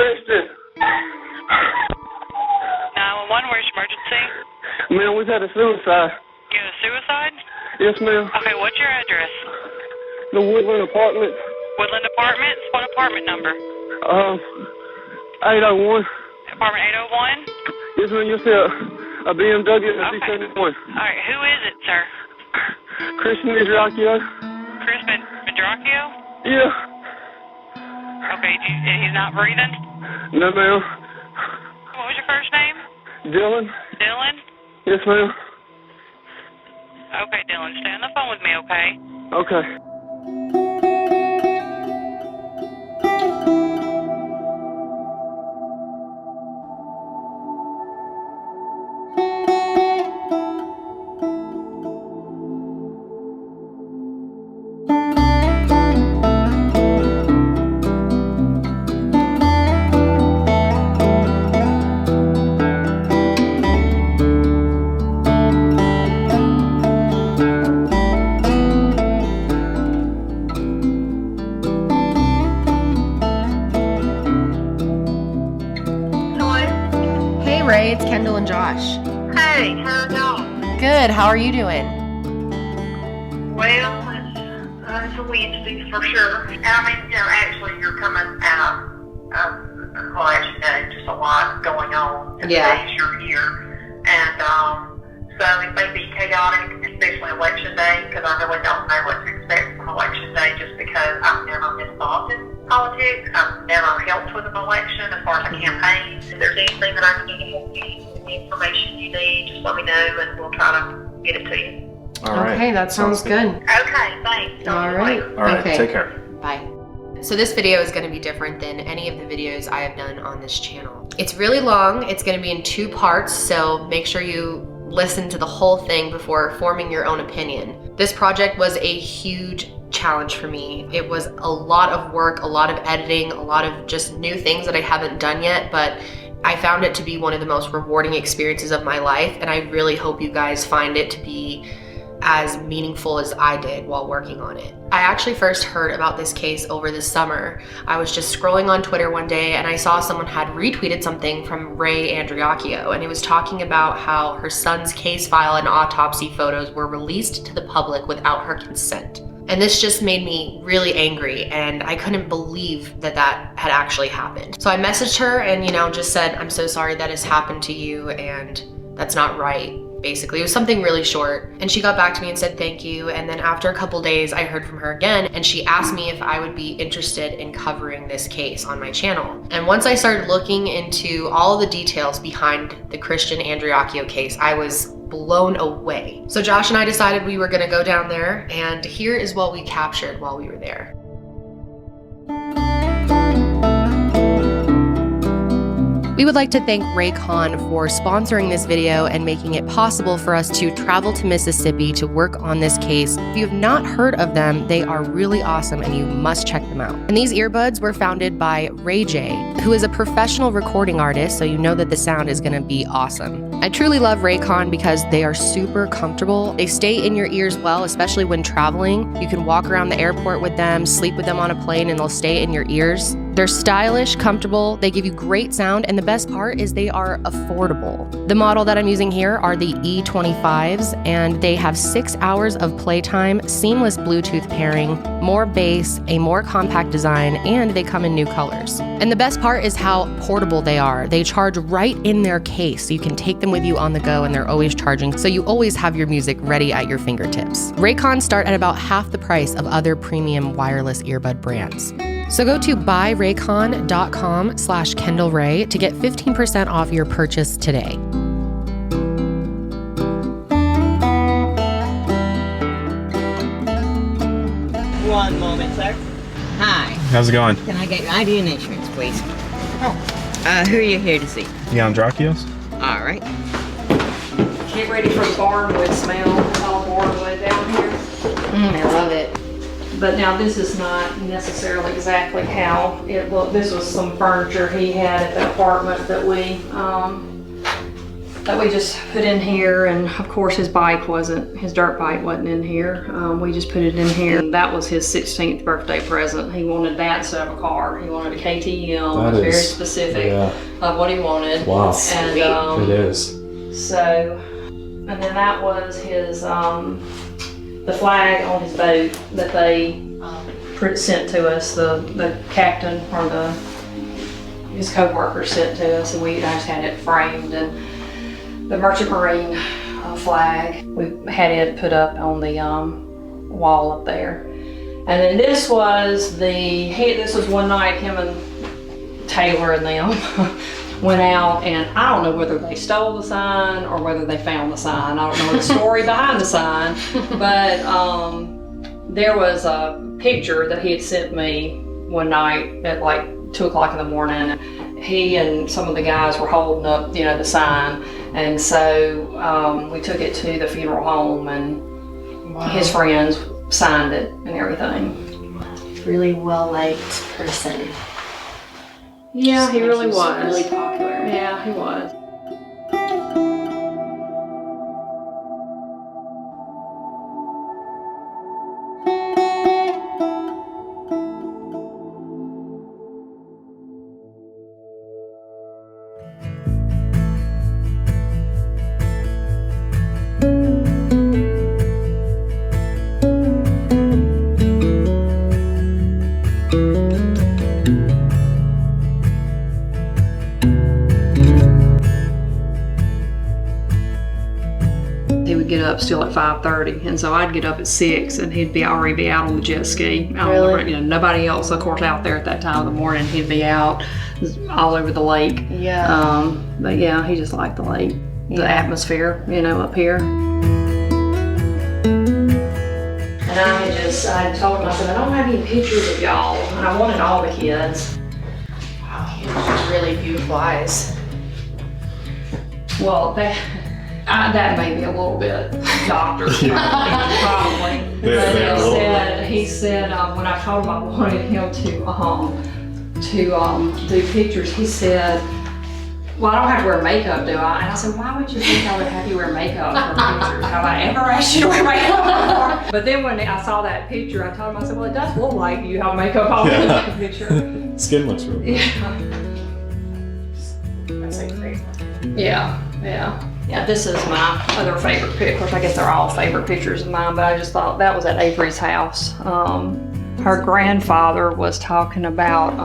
Christian. 911, where's your emergency? Ma'am, we've had a suicide. You had a suicide? Yes, ma'am. Okay, what's your address? The Woodland Apartments. Woodland Apartments? What apartment number? 801. Apartment 801? Yes, ma'am, you see a BMW and a Okay. C71. Alright, who is it, sir? Christian Andreacchio. Chris Andreacchio? Yeah. Okay, he's not breathing? No, ma'am. What was your first name? Dylan. Dylan? Yes, ma'am. Okay, Dylan, stay on the phone with me, okay? Okay. Rae, it's Kendall and Josh. Hey, how are y'all? Good, how are you doing? Well, it's a Wednesday for sure. And I mean, actually you're coming out of election day, just a lot going on. Today's your year. And so it may be chaotic, especially election day, because I really don't know what to expect from election day just because I've never been involved in politics. I've never helped with an election as far as a campaign. If there's anything that I can do to help you, any information you need, just let me know and we'll try to get it to you. All right. Okay, that sounds good. Okay, thanks. All right. All right, okay. take care. Bye. So this video is going to be different than any of the videos I have done on this channel. It's really long. It's going to be in 2 parts, so make sure you listen to the whole thing before forming your own opinion. This project was a huge challenge for me. It was a lot of work, a lot of editing, a lot of just new things that I haven't done yet, but I found it to be one of the most rewarding experiences of my life, and I really hope you guys find it to be as meaningful as I did while working on it. I actually first heard about this case over the summer. I was just scrolling on Twitter one day and I saw someone had retweeted something from Rae Andreacchio, and it was talking about how her son's case file and autopsy photos were released to the public without her consent. And this just made me really angry, and I couldn't believe that that had actually happened. So I messaged her and, just said, I'm so sorry that has happened to you and that's not right. Basically, it was something really short, and she got back to me and said thank you. And then after a couple days I heard from her again, and she asked me if I would be interested in covering this case on my channel. And once I started looking into all the details behind the Christian Andreacchio case, I was blown away. So Josh and I decided we were gonna go down there, and here is what we captured while we were there. We would like to thank Raycon for sponsoring this video and making it possible for us to travel to Mississippi to work on this case. If you have not heard of them, they are really awesome and you must check them out. And these earbuds were founded by Ray J, who is a professional recording artist, so you know that the sound is gonna be awesome. I truly love Raycon because they are super comfortable. They stay in your ears well, especially when traveling. You can walk around the airport with them, sleep with them on a plane, and they'll stay in your ears. They're stylish, comfortable, they give you great sound, and the best part is they are affordable. The model that I'm using here are the E25s, and they have 6 hours of playtime, seamless Bluetooth pairing, more bass, a more compact design, and they come in new colors. And the best part is how portable they are. They charge right in their case, so you can take them with you on the go, and they're always charging, so you always have your music ready at your fingertips. Raycon start at about half the price of other premium wireless earbud brands. So go to buyraycon.com/Kendall Rae to get 15% off your purchase today. One moment, sir. Hi. How's it going? Can I get your ID and insurance, please? Who are you here to see? The Andreacchios? All right. Get ready for the barnwood smell. It's all barnwood down here. I love it. But now this is not necessarily exactly how it looked. This was some furniture he had at the apartment that we that we just put in here, and of course his dirt bike wasn't in here. We just put it in here. And that was his 16th birthday present. He wanted that instead of a car. He wanted a KTM. It was very specific of what he wanted. Wow. And it is. so, and then that was his the flag on his boat that they sent to us. The captain or his co-workers sent to us, and I just had it framed, and the Merchant Marine flag, we had it put up on the wall up there. And then this was one night him and Taylor and them went out, and I don't know whether they stole the sign or whether they found the sign. I don't know the story behind the sign, but there was a picture that he had sent me one night at like 2 o'clock in the morning. He and some of the guys were holding up, the sign, and so we took it to the funeral home, and his friends signed it and everything. Really well-liked person. Yeah, he really was. Really popular. Yeah, he was. Get up still at 5:30, and so I'd get up at 6, and he'd already be out on the jet ski. Really? Nobody else, of course, out there at that time of the morning. He'd be out all over the lake. Yeah. But yeah, he just liked the lake, the atmosphere, up here. And I told him, I said, I don't have any pictures of y'all, and I wanted all the kids. Wow, he has just really beautiful eyes. Well, that may be a little bit doctored, probably. But he said when I told him I wanted him to do pictures, he said, well, I don't have to wear makeup, do I? And I said, why would you think I would have you wear makeup for pictures? Have I ever asked you to wear makeup before? But then when I saw that picture, I told him, I said, well, it does look like you have makeup on in that picture. Skin looks really good. Yeah. That's a great one. Yeah. Yeah, this is my other favorite picture. Of course, I guess they're all favorite pictures of mine, but I just thought that was at Avrey's house. Her grandfather was talking about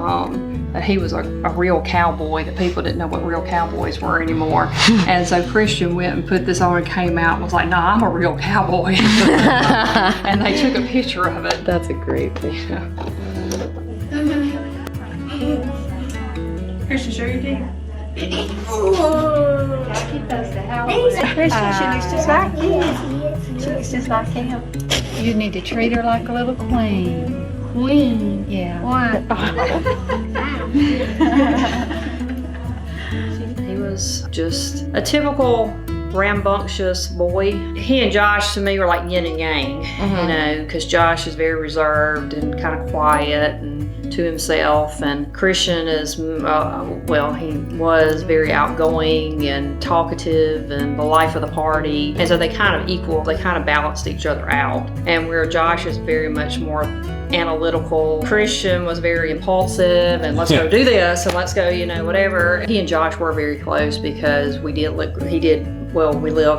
that he was a real cowboy, that people didn't know what real cowboys were anymore. And so Christian went and put this on and came out and was like, nah, I'm a real cowboy. And they took a picture of it. That's a great picture. Christian, show your teeth. Christian, she looks just like him. She looks just like him. You need to treat her like a little queen. Queen? Yeah. Why? He was just a typical rambunctious boy. He and Josh to me were like yin and yang, because Josh is very reserved and kind of quiet and to himself, and Christian is, he was very outgoing and talkative and the life of the party, and so they kind of balanced each other out. And where Josh is very much more analytical, Christian was very impulsive and let's go do this and let's go, whatever. He and Josh were very close because we lived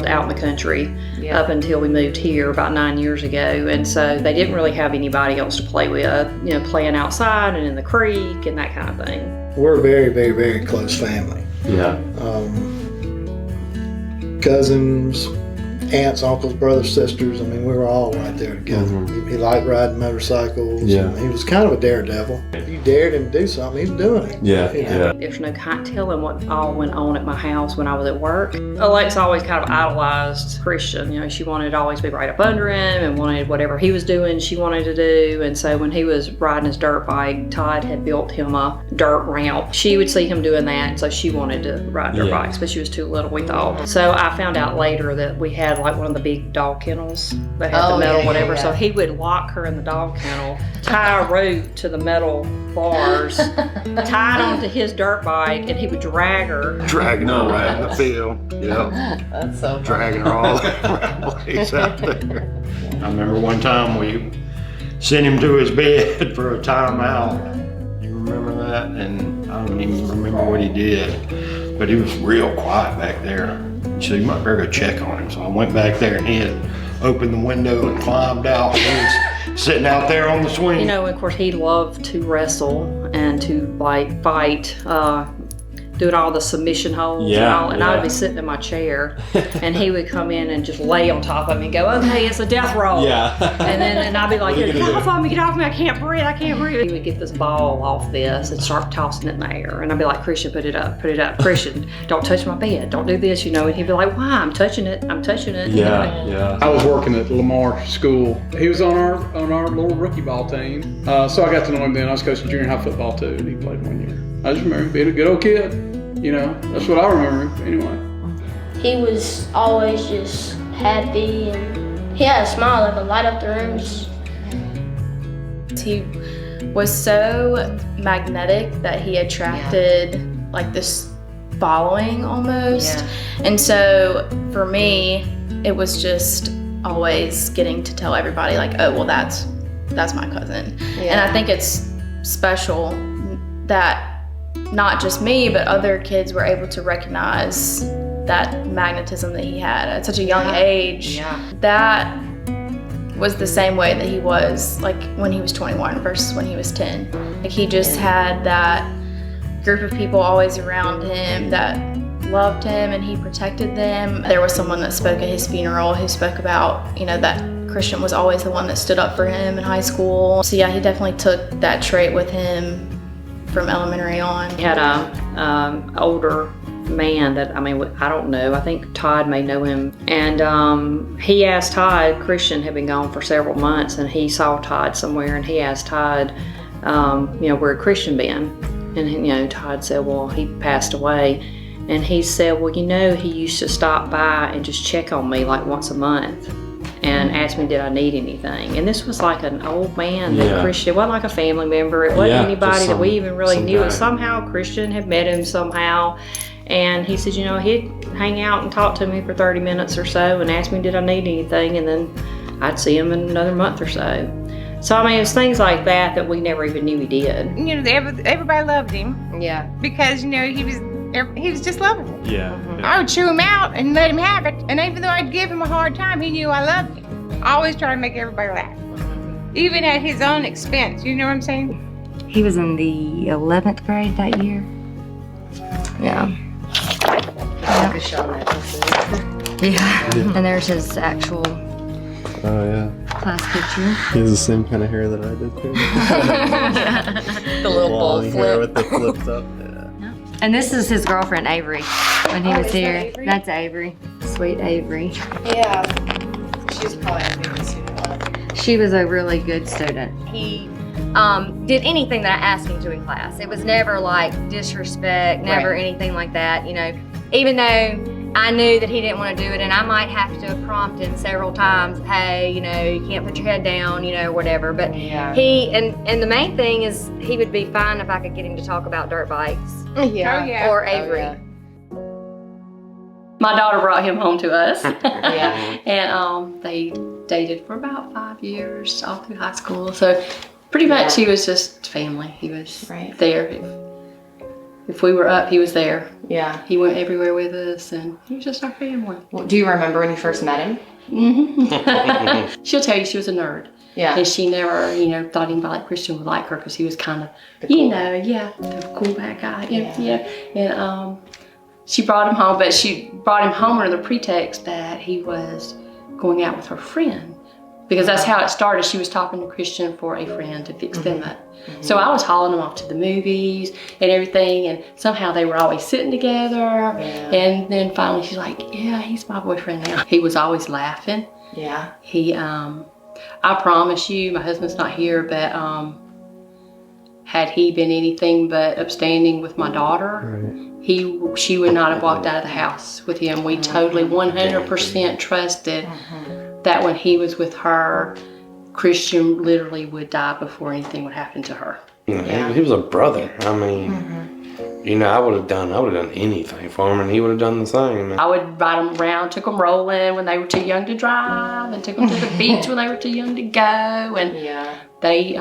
out in the country up until we moved here about 9 years ago, and so they didn't really have anybody else to play with, playing outside and in the creek and that kind of thing. We're a very, very, very close family. Yeah. Cousins, aunts, uncles, brothers, sisters. I mean, we were all right there together. Mm-hmm. He liked riding motorcycles. Yeah. He was kind of a daredevil. If you dared him to do something, he was doing it. Yeah. There's no telling what all went on at my house when I was at work. Alexa always kind of idolized Christian. She wanted to always be right up under him and wanted whatever he was doing, she wanted to do. And so when he was riding his dirt bike, Todd had built him a dirt ramp. She would see him doing that, and so she wanted to ride dirt bikes, but she was too little, we thought. So I found out later that we had had like one of the big dog kennels that had the metal whatever. So he would lock her in the dog kennel, tie a rope to the metal bars, tie it onto his dirt bike, and he would drag her. Dragging her around the field. Yep. That's so Dragging her all around the place out there. I remember one time we sent him to his bed for a timeout. You remember that? And I don't even remember what he did, but he was real quiet back there. He said, you might better go check on him. So I went back there and he had opened the window and climbed out. He was sitting out there on the swing. You know, of course, he loved to wrestle and to like fight, doing all the submission holds and all. And I would be sitting in my chair and he would come in and just lay on top of me and go, okay, it's a death roll. And I'd be like, get off me, I can't breathe. He would get this ball off this and start tossing it in the air. And I'd be like, Christian, put it up. Christian, don't touch my bed, don't do this, you know. And he'd be like, why? I'm touching it. I was working at Lamar School. He was on our little rookie ball team. So I got to know him then. I was coaching junior high football too, and he played 1 year. I just remember him being a good old kid. You know, that's what I remember anyway. He was always just happy, and he had a smile that could light up the rooms. He was so magnetic that he attracted like this following almost. And so for me, it was just always getting to tell everybody like, oh, well, that's my cousin. And I think it's special that not just me, but other kids were able to recognize that magnetism that he had at such a young age. That was the same way that he was like when he was 21 versus when he was 10. Like he just had that group of people always around him that loved him and he protected them. There was someone that spoke at his funeral who spoke about, you know, that Christian was always the one that stood up for him in high school. So yeah, he definitely took that trait with him from elementary on. He had a older man that, I mean, I don't know, I think Todd may know him. And he asked Todd, Christian had been gone for several months, and he saw Todd somewhere, and he asked Todd, you know, where had Christian been? And, you know, Todd said, well, he passed away. And he said, well, you know, he used to stop by and just check on me like once a month and asked me, did I need anything? And this was like an old man that Christian, it wasn't like a family member, it wasn't anybody that we even really knew. It somehow Christian had met him somehow. And he said, you know, he'd hang out and talk to me for 30 minutes or so and ask me, did I need anything? And then I'd see him in another month or so. So, I mean, it's things like that we never even knew he did. You know, everybody loved him. Because, you know, he was just lovable. I would chew him out and let him have it. And even though I'd give him a hard time, he knew I loved him. I always try to make everybody laugh. Even at his own expense, you know what I'm saying? He was in the 11th grade that year. And there's his actual class picture. He has the same kind of hair that I did too. The little bowl hair flip. with the flipped up. And this is his girlfriend Avrey when he was here. That's Avrey. Sweet Avrey. She's probably a good student. She was a really good student. He did anything that I asked him to in class. It was never like disrespect, never anything like that, you know. Even though I knew that he didn't want to do it, and I might have to prompt him several times, hey, you know, you can't put your head down, you know, whatever. But he, and the main thing is he would be fine if I could get him to talk about dirt bikes. Or Avrey. My daughter brought him home to us. And they dated for about 5 years, all through high school. So pretty much he was just family. He was there. If we were up, he was there. He went everywhere with us, and he was just our family. Well, do you remember when you first met him? She'll tell you she was a nerd. And she never, you know, thought anybody like Christian would like her because he was kind of, you know, the cool bad guy. And she brought him home, but she brought him home under the pretext that he was going out with her friend. Because that's how it started. She was talking to Christian for a friend to fix them up. So I was hauling them off to the movies and everything, and somehow they were always sitting together. And then finally she's like, yeah, he's my boyfriend now. He was always laughing. He, I promise you, my husband's not here, but had he been anything but upstanding with my daughter, she would not have walked out of the house with him. We totally 100% trusted that when he was with her, Christian literally would die before anything would happen to her. Yeah. He was a brother. I mean, you know, I would have done anything for him, and he would have done the same. I would ride them around, took them rolling when they were too young to drive, and took them to the beach when they were too young to go. And they,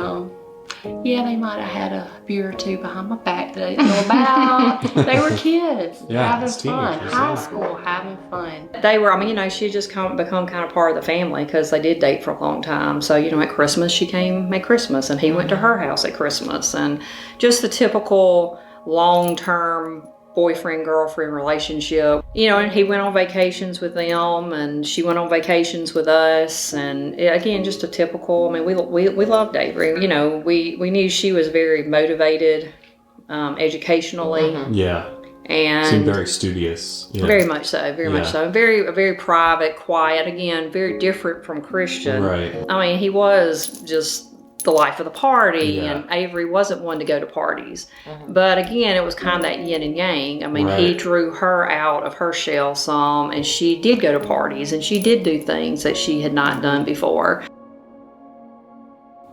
they might have had a beer or two behind my back that I didn't know about. They were kids, having fun, high school, having fun. They were, I mean, you know, she just become kind of part of the family because they did date for a long time. So, you know, at Christmas, she came at Christmas, and he went to her house at Christmas. And just the typical long-term boyfriend-girlfriend relationship. You know, and he went on vacations with them, and she went on vacations with us. And again, just a typical, I mean, we loved Avrey. You know, we knew she was very motivated educationally. And seemed very studious. Very much so, very much so. Very private, quiet, again, very different from Christian. Right. I mean, he was just the life of the party, and Avrey wasn't one to go to parties. But again, it was kind of that yin and yang. I mean, he drew her out of her shell some, and she did go to parties, and she did do things that she had not done before.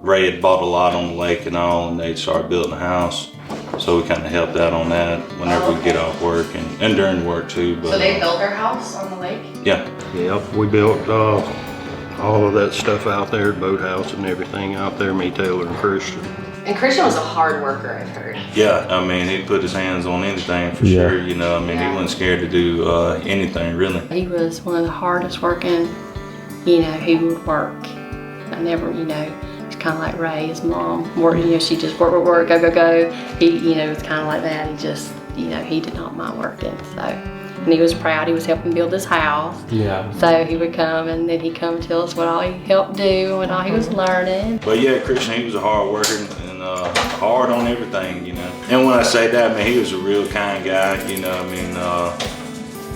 Ray had bought a lot on the lake and all, and they started building a house. So we kind of helped out on that whenever we get off work and during work too. But, so they built their house on the lake? Yeah. Yep, we built all of that stuff out there, boathouse and everything out there, me, Taylor, and Christian. And Christian was a hard worker, I've heard. Yeah, I mean, he put his hands on anything for sure, you know. I mean, he wasn't scared to do anything, really. He was one of the hardest working, you know, he would work. I never, you know, he's kind of like Ray, his mom, worked, you know, she just work, go. He, you know, was kind of like that. He just, you know, he did not mind working, so. And he was proud. He was helping build his house. So he would come, and then he'd come tell us what all he helped do and all he was learning. But yeah, Christian, he was a hard worker and hard on everything, you know. And when I say that, I mean, he was a real kind guy, you know. I mean,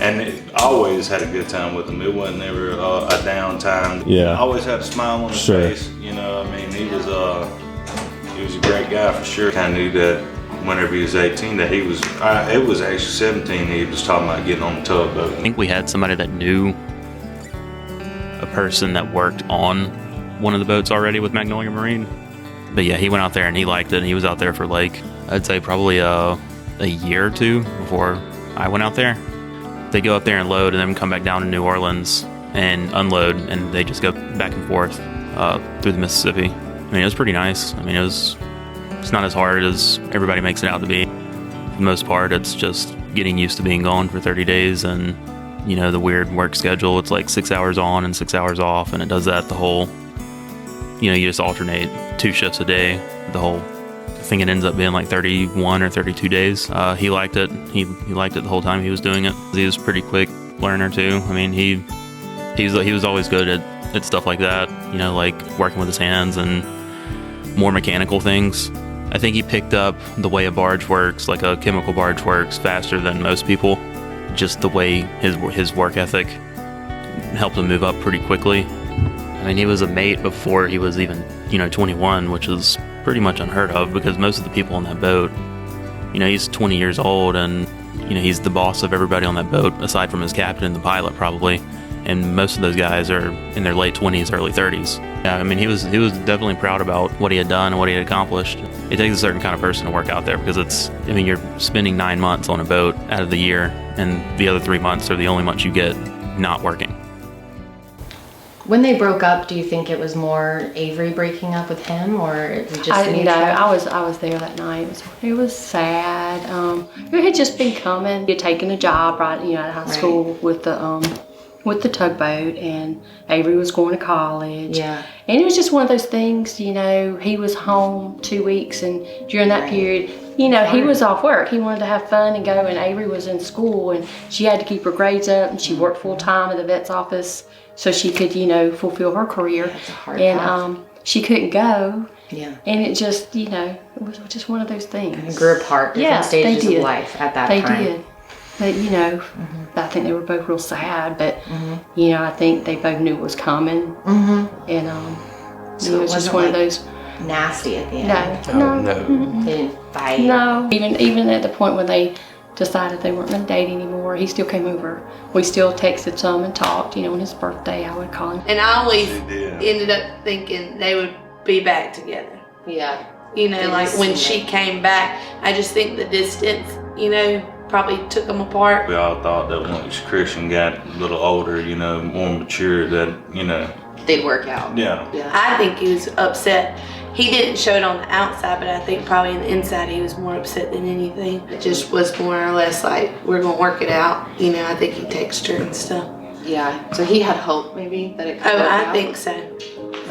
and always had a good time with him. It wasn't ever a down time. Always had a smile on his face, you know. I mean, he was a great guy for sure. Kind of knew that whenever he was 18 that he was, it was actually 17, he was talking about getting on the tugboat. I think we had somebody that knew a person that worked on one of the boats already with Magnolia Marine. But yeah, he went out there and he liked it. He was out there for like, I'd say probably a year or two before I went out there. They go up there and load and then come back down to New Orleans and unload, and they just go back and forth through the Mississippi. I mean, it was pretty nice. I mean, it's not as hard as everybody makes it out to be. For the most part, it's just getting used to being gone for 30 days and, you know, the weird work schedule. It's like 6 hours on and 6 hours off, and it does that the whole, you know, you just alternate 2 shifts a day. The whole thing, it ends up being like 31 or 32 days. He liked it. He liked it the whole time he was doing it. He was a pretty quick learner too. I mean, he was always good at stuff like that, you know, like working with his hands and more mechanical things. I think he picked up the way a barge works, like a chemical barge works, faster than most people. Just the way his work ethic helped him move up pretty quickly. I mean, he was a mate before he was even, you know, 21, which is pretty much unheard of because most of the people on that boat, you know, he's 20 years old and, you know, he's the boss of everybody on that boat, aside from his captain and the pilot probably. And most of those guys are in their late 20s, early 30s. Yeah, I mean, he was definitely proud about what he had done and what he had accomplished. It takes a certain kind of person to work out there because I mean, you're spending 9 months on a boat out of the year, and the other 3 months are the only months you get not working. When they broke up, do you think it was more Avrey breaking up with him, or just No, I was there that night. It was sad. It had just been coming. He had taken a job right, you know, at high school with the tugboat, and Avrey was going to college. And it was just one of those things, you know, he was home 2 weeks, and during that period, you know, he was off work. He wanted to have fun and go, and Avrey was in school, and she had to keep her grades up, and she worked full time at the vet's office so she could, you know, fulfill her career. And she couldn't go. And it just, you know, it was just one of those things. They grew apart, different stages of life at that time. They did. But, you know, I think they were both real sad, but, you know, I think they both knew it was coming. And, So it was just one of those nasty at the end? No. They didn't fight? No. Even at the point when they decided they weren't going to date anymore, he still came over. We still texted some and talked. On his birthday, I would call him. And I always ended up thinking they would be back together. Yeah. Like when she came back, I just think the distance, probably took them apart. We all thought that once Christian got a little older, more mature, that, they'd work out. Yeah. I think he was upset. He didn't show it on the outside, but I think probably on the inside he was more upset than anything. It just was more or less like, we're going to work it out. I think he texted her and stuff. Yeah. So he had hope maybe that it could work I out? think so.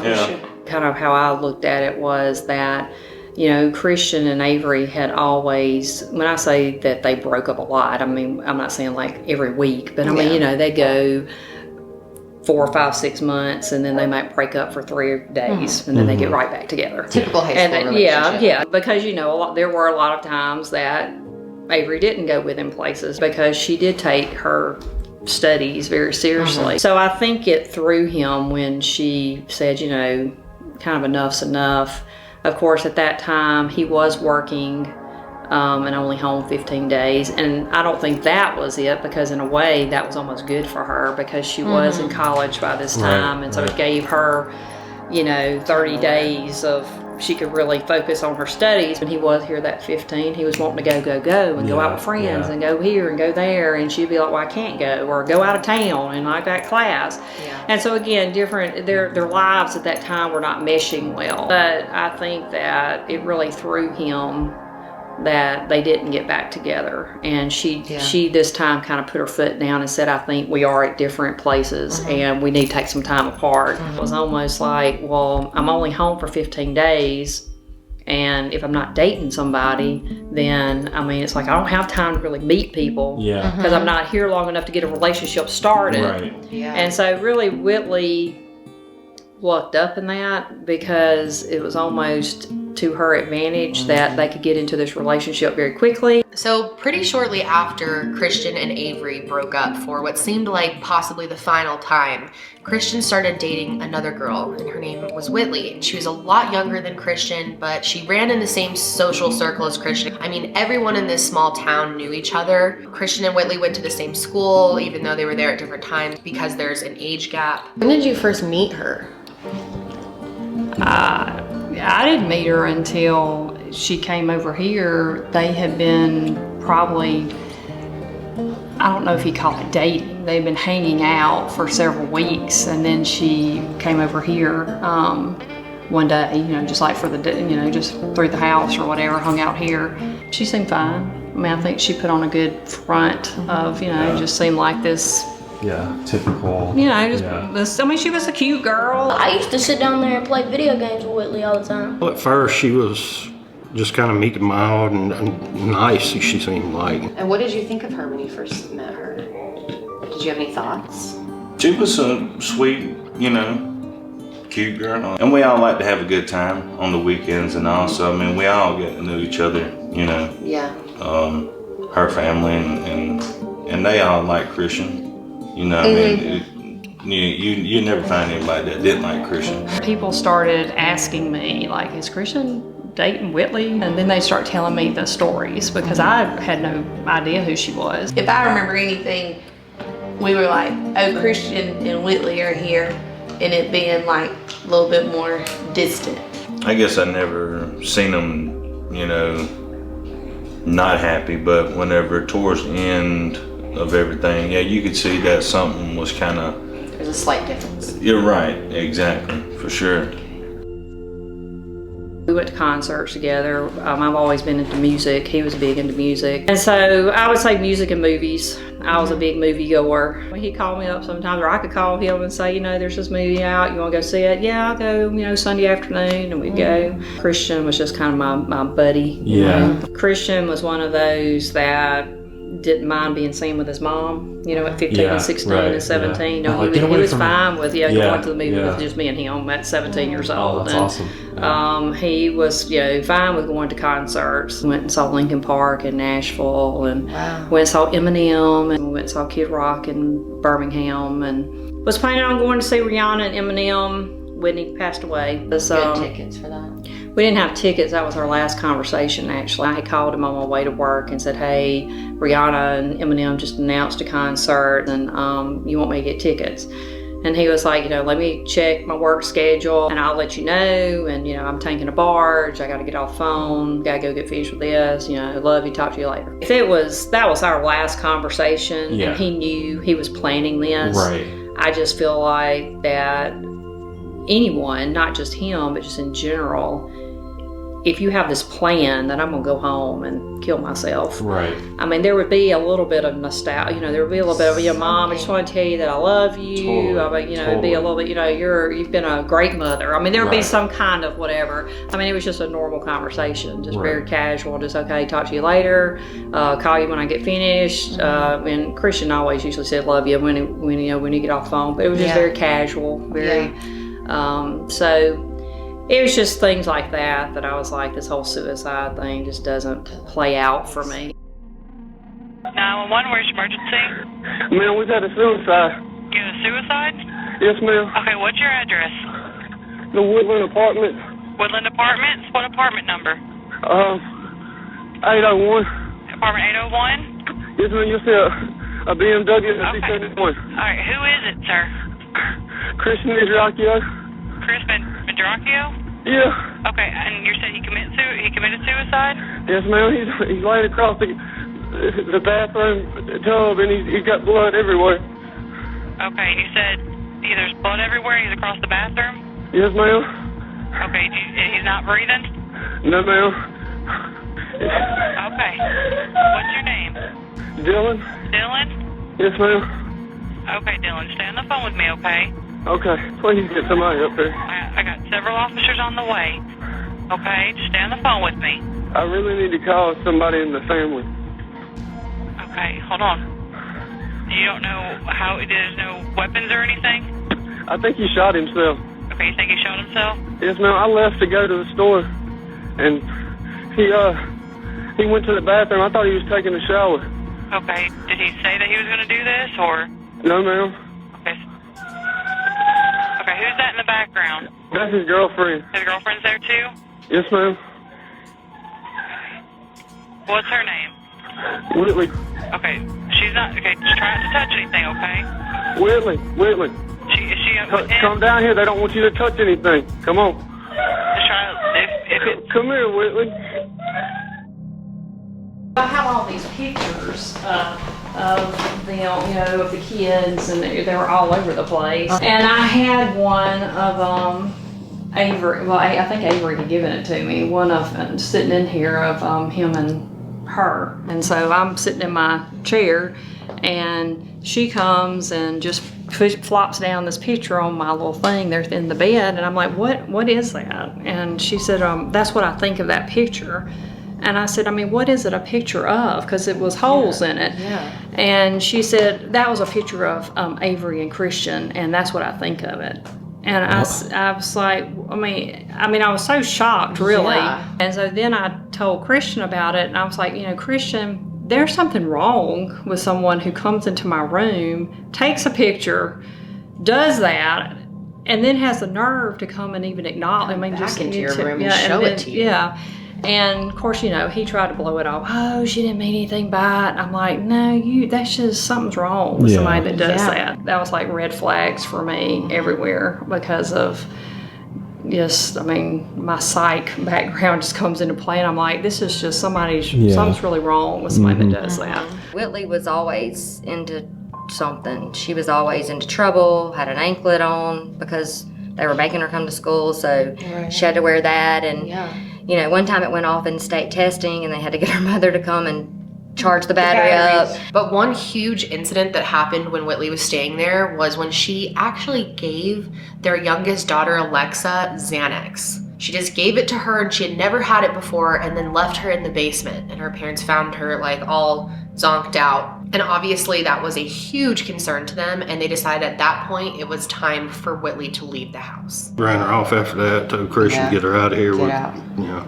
Yeah. Sure. Kind of how I looked at it was that, Christian and Avrey had always, when I say that they broke up a lot, I mean, I'm not saying like every week, but I mean, they go 4, 5, 6 months, and then they might break up for 3 days, and then they get right back together. Typical high school relationship. Yeah, because there were a lot of times that Avrey didn't go with him places because she did take her studies very seriously. So I think it threw him when she said, kind of enough's enough. Of course, at that time he was working and only home 15 days. And I don't think that was it, because in a way that was almost good for her, because she was in college by this time. And so it gave her, 30 days of, she could really focus on her studies. When he was here that 15, he was wanting to go and go out with friends and go here and go there. And she'd be like, well, I can't go, or go out of town and I got class. And so again, their lives at that time were not meshing well. But I think that it really threw him that they didn't get back together. And she this time kind of put her foot down and said, I think we are at different places and we need to take some time apart. It was almost like, well, I'm only home for 15 days, and if I'm not dating somebody, then I mean, it's like I don't have time to really meet people because I'm not here long enough to get a relationship started. And so really Whitley lucked up in that, because it was almost to her advantage that they could get into this relationship very quickly. So pretty shortly after Christian and Avrey broke up for what seemed like possibly the final time, Christian started dating another girl, and her name was Whitley. She was a lot younger than Christian, but she ran in the same social circle as Christian. I mean, everyone in this small town knew each other. Christian and Whitley went to the same school, even though they were there at different times, because there's an age gap. When did you first meet her? I didn't meet her until she came over here. They had been probably, I don't know if you call it dating. They'd been hanging out for several weeks, and then she came over here one day, just like for the, just through the house or whatever, hung out here. She seemed fine. I mean, I think she put on a good front of, just seemed like this. Typical. I mean, she was a cute girl. I used to sit down there and play video games with Whitley all the time. Well, at first she was just kind of meek and mild and nice, she seemed like. And what did you think of her when you first met her? Did you have any thoughts? She was a sweet, cute girl. And we all like to have a good time on the weekends and all. So, I mean, we all get to know each other, her family and they all like Christian. I mean, you never find anybody that didn't like Christian. People started asking me, like, is Christian dating Whitley? And then they start telling me the stories, because I had no idea who she was. If I remember anything, we were like, oh, Christian and Whitley are here, and it being like a little bit more distant. I guess I never seen them, not happy, but whenever towards the end of everything, you could see that something was kind of... There's a slight difference. You're right, exactly, for sure. We went to concerts together. I've always been into music. He was big into music. And so I would say music and movies. I was a big movie goer. He'd call me up sometimes, or I could call him and say, there's this movie out, you want to go see it? Yeah, I'll go, Sunday afternoon, and we'd go. Christian was just kind of my buddy. Christian was one of those that didn't mind being seen with his mom, at 15 and 16 and 17. He was fine with going to the movie with just me and him at 17 years old. Oh, that's awesome. He was, fine with going to concerts. Went and saw Lincoln Park in Nashville, and went and saw Eminem, and went and saw Kid Rock in Birmingham, and was planning on going to see Rihanna and Eminem Whitney passed away. You had tickets for that? We didn't have tickets. That was our last conversation, actually. I called him on my way to work and said, hey, Rihanna and Eminem just announced a concert, and you want me to get tickets? And he was like, let me check my work schedule and I'll let you know. And, I'm taking a barge. I got to get off the phone. Got to go get finished with this. Love you. Talk to you later. If that was our last conversation and he knew he was planning this, right. I just feel like that anyone, not just him, but just in general, if you have this plan that I'm going to go home and kill myself. Right. I mean, there would be a little bit of nostalgia. There would be a little bit of, Mom, I just want to tell you that I love you. It'd be a little bit, you've been a great mother. I mean, there would be some kind of whatever. I mean, it was just a normal conversation, just very casual, just, okay, talk to you later, call you when I get finished. And Christian always usually said, love you when you get off the phone. But it was just very casual, very, so it was just things like that I was like, this whole suicide thing just doesn't play out for me. 911, where's your emergency? Ma'am, we've had a suicide. You had a suicide? Yes, ma'am. Okay, what's your address? The Woodland Apartments. Woodland Apartments? What apartment number? 801. Apartment 801? Yes, ma'am, you'll see a BMW and a C71. All right, who is it, sir? Christian Andreacchio. Chris Andreacchio? Yeah. Okay, and you said he committed suicide? Yes, ma'am. He's laid across the bathroom tub, and he's got blood everywhere. Okay, and you said there's blood everywhere. He's across the bathroom. Yes, ma'am. Okay, he's not breathing. No, ma'am. Okay. What's your name? Dylan. Dylan? Yes, ma'am. Okay, Dylan, stay on the phone with me, okay? Okay, please get somebody up there. I got several officers on the way. Okay, just stay on the phone with me. I really need to call somebody in the family. Okay, hold on. You don't know there's no weapons or anything? I think he shot himself. Okay, you think he shot himself? Yes, ma'am. I left to go to the store, and he went to the bathroom. I thought he was taking a shower. Okay, did he say that he was going to do this, or? No, ma'am. Okay, who's that in the background? That's his girlfriend. His girlfriend's there too? Yes, ma'am. What's her name? Whitley. Okay, she's not, just try not to touch anything, okay? Whitley. Is she up with him? Come down here, they don't want you to touch anything. Come on. Just try to, Come here, Whitley. I have all these pictures of them, of the kids, and they were all over the place. And I had one of Avrey. Well, I think Avrey had given it to me. One of them sitting in here of him and her. And so I'm sitting in my chair, and she comes and just flops down this picture on my little thing there in the bed, and I'm like, what is that? And she said, that's what I think of that picture. And I said, what is it a picture of? Because it was holes in it. Yeah. And she said, that was a picture of Avrey and Christian, and that's what I think of it. And I was like, I was so shocked, really. Yeah. And so then I told Christian about it, and I was like, Christian, there's something wrong with someone who comes into my room, takes a picture, does that, and then has the nerve to come and even acknowledge. Back into your room and show it to you. Yeah. And of course, he tried to blow it off. Oh, she didn't mean anything by it. I'm like, no, that's just, something's wrong with somebody that does that. That was like red flags for me everywhere because of my psych background just comes into play, and I'm like, this is just something's really wrong with somebody that does that. Whitley was always into something. She was always into trouble, had an anklet on because they were making her come to school, so she had to wear that. And one time it went off in state testing, and they had to get her mother to come and charge the battery up. But one huge incident that happened when Whitley was staying there was when she actually gave their youngest daughter, Alexa, Xanax. She just gave it to her, and she had never had it before, and then left her in the basement, and her parents found her all zonked out. And obviously that was a huge concern to them, and they decided at that point it was time for Whitley to leave the house. Ran her off after that, told Christian get her out of here. Get out. Yeah.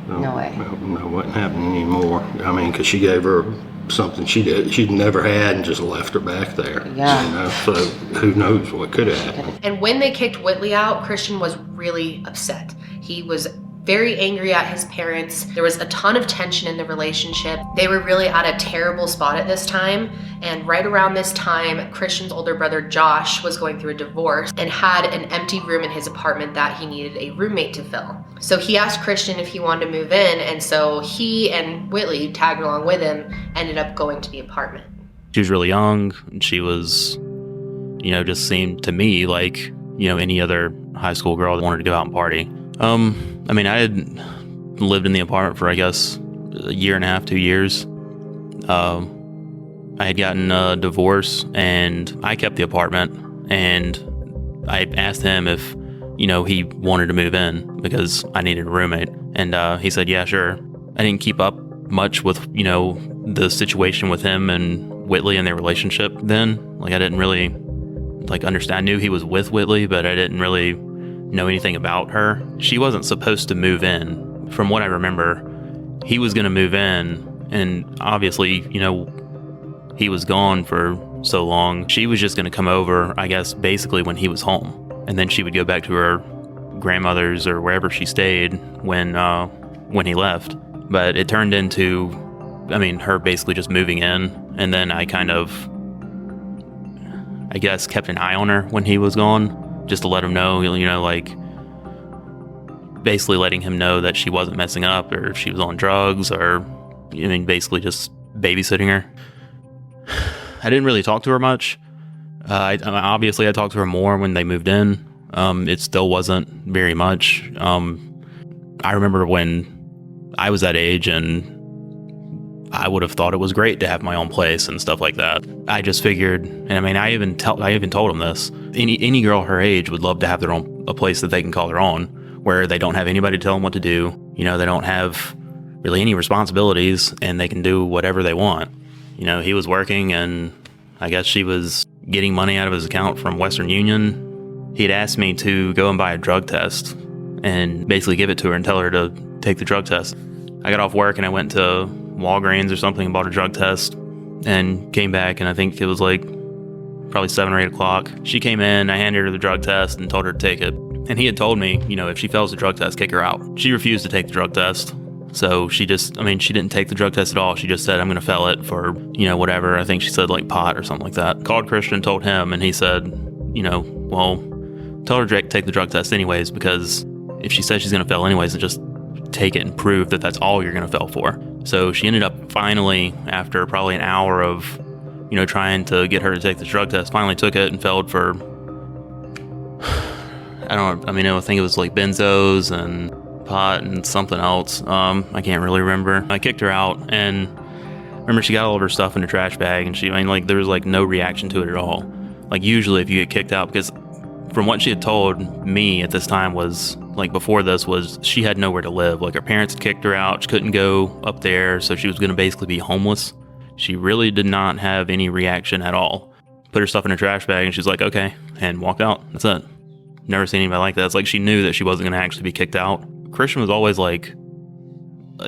No way. No, wasn't happening anymore. Because she gave her something she'd never had and just left her back there. Yeah. So who knows what could have happened. And when they kicked Whitley out, Christian was really upset. He was very angry at his parents. There was a ton of tension in the relationship. They were really at a terrible spot at this time. And right around this time, Christian's older brother Josh was going through a divorce and had an empty room in his apartment that he needed a roommate to fill. So he asked Christian if he wanted to move in, and so he and Whitley tagged along with him, ended up going to the apartment. She was really young, and she was, just seemed to me like, any other high school girl that wanted to go out and party. I had lived in the apartment for, I guess, a year and a half, 2 years. I had gotten a divorce, and I kept the apartment, and I asked him if, he wanted to move in because I needed a roommate. And he said, yeah, sure. I didn't keep up much with, the situation with him and Whitley and their relationship then. Like, I didn't really, understand. I knew he was with Whitley, but I didn't really know anything about her. She wasn't supposed to move in. From what I remember, he was going to move in, and obviously, he was gone for so long. She was just going to come over, I guess, basically when he was home. And then she would go back to her grandmother's or wherever she stayed when he left. But it turned into, her basically just moving in. And then I kind of, I guess, kept an eye on her when he was gone, just to let him know, basically letting him know that she wasn't messing up or if she was on drugs or, basically just babysitting her. I didn't really talk to her much. Obviously, I talked to her more when they moved in. It still wasn't very much. I remember when I was that age, and I would have thought it was great to have my own place and stuff like that. I just figured, and I even told him this. Any girl her age would love to have a place that they can call their own, where they don't have anybody to tell them what to do. They don't have really any responsibilities, and they can do whatever they want. He was working, and I guess she was getting money out of his account from Western Union. He'd asked me to go and buy a drug test and basically give it to her and tell her to take the drug test. I got off work and I went to Walgreens or something and bought a drug test and came back, and I think it was probably 7 or 8 o'clock. She came in, I handed her the drug test and told her to take it. And he had told me, if she fails the drug test, kick her out. She refused to take the drug test. So she just, she didn't take the drug test at all. She just said, I'm going to fail it for, whatever. I think she said pot or something like that. Called Christian, told him, and he said, well, tell her to take the drug test anyways, because if she says she's going to fail anyways, then just take it and prove that that's all you're going to fail for. So she ended up finally, after probably an hour of, trying to get her to take the drug test, finally took it and failed for, I think it was benzos and pot and something else. I can't really remember. I kicked her out, and remember she got all of her stuff in a trash bag, and there was no reaction to it at all. Usually if you get kicked out, because from what she had told me at this time was, before this, was she had nowhere to live. Her parents had kicked her out. She couldn't go up there, so she was going to basically be homeless. She really did not have any reaction at all. Put her stuff in a trash bag, and she's like, okay, and walked out. That's it. Never seen anybody like that. It's she knew that she wasn't going to actually be kicked out. Christian was always a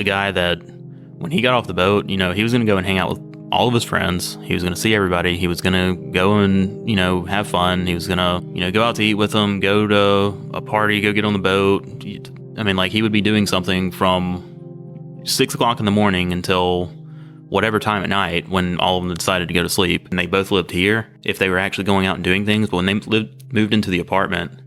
guy that when he got off the boat, he was going to go and hang out with all of his friends. He was going to see everybody. He was going to go and, have fun. He was going to, go out to eat with them, go to a party, go get on the boat. He would be doing something from 6 o'clock in the morning until whatever time at night when all of them decided to go to sleep. And they both lived here if they were actually going out and doing things. But when they moved into the apartment,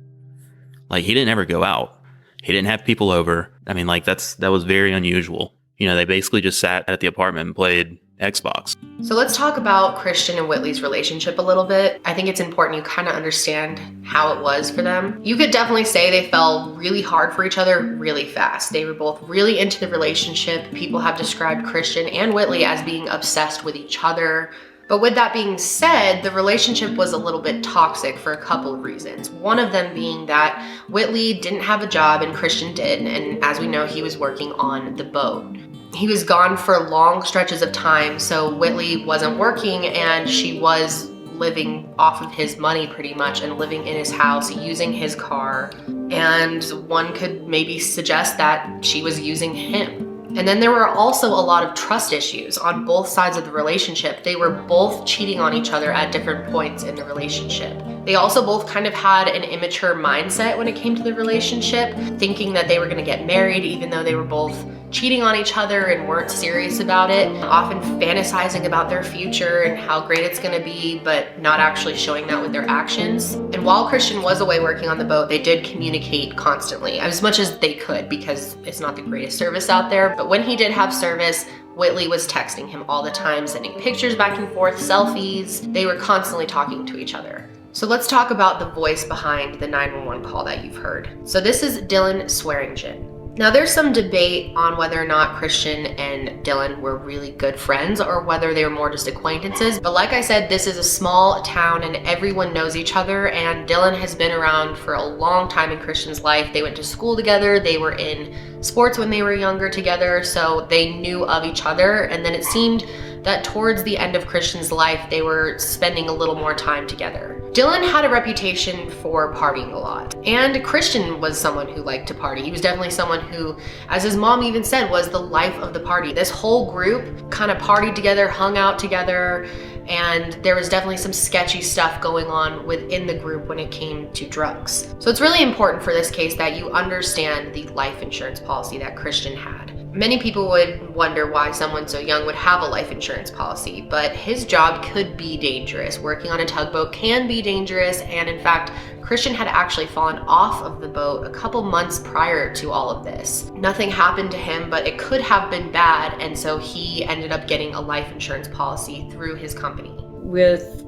he didn't ever go out. He didn't have people over. That was very unusual. They basically just sat at the apartment and played Xbox. So let's talk about Christian and Whitley's relationship a little bit. I think it's important you kind of understand how it was for them. You could definitely say they fell really hard for each other really fast. They were both really into the relationship. People have described Christian and Whitley as being obsessed with each other. But with that being said, the relationship was a little bit toxic for a couple of reasons. One of them being that Whitley didn't have a job and Christian did, and as we know, he was working on the boat. He was gone for long stretches of time, so Whitley wasn't working and she was living off of his money pretty much and living in his house, using his car. And one could maybe suggest that she was using him. And then there were also a lot of trust issues on both sides of the relationship. They were both cheating on each other at different points in the relationship. They also both kind of had an immature mindset when it came to the relationship, thinking that they were gonna get married even though they were both cheating on each other and weren't serious about it, often fantasizing about their future and how great it's gonna be, but not actually showing that with their actions. And while Christian was away working on the boat, they did communicate constantly, as much as they could, because it's not the greatest service out there. But when he did have service, Whitley was texting him all the time, sending pictures back and forth, selfies. They were constantly talking to each other. So let's talk about the voice behind the 911 call that you've heard. So this is Dylan Swearingen. Now there's some debate on whether or not Christian and Dylan were really good friends or whether they were more just acquaintances. But like I said, this is a small town and everyone knows each other, and Dylan has been around for a long time in Christian's life. They went to school together, they were in sports when they were younger together, so they knew of each other. And then it seemed that towards the end of Christian's life, they were spending a little more time together. Dylan had a reputation for partying a lot, and Christian was someone who liked to party. He was definitely someone who, as his mom even said, was the life of the party. This whole group kind of partied together, hung out together, and there was definitely some sketchy stuff going on within the group when it came to drugs. So it's really important for this case that you understand the life insurance policy that Christian had. Many people would wonder why someone so young would have a life insurance policy, but his job could be dangerous. Working on a tugboat can be dangerous, and in fact, Christian had actually fallen off of the boat a couple months prior to all of this. Nothing happened to him, but it could have been bad, and so he ended up getting a life insurance policy through his company. With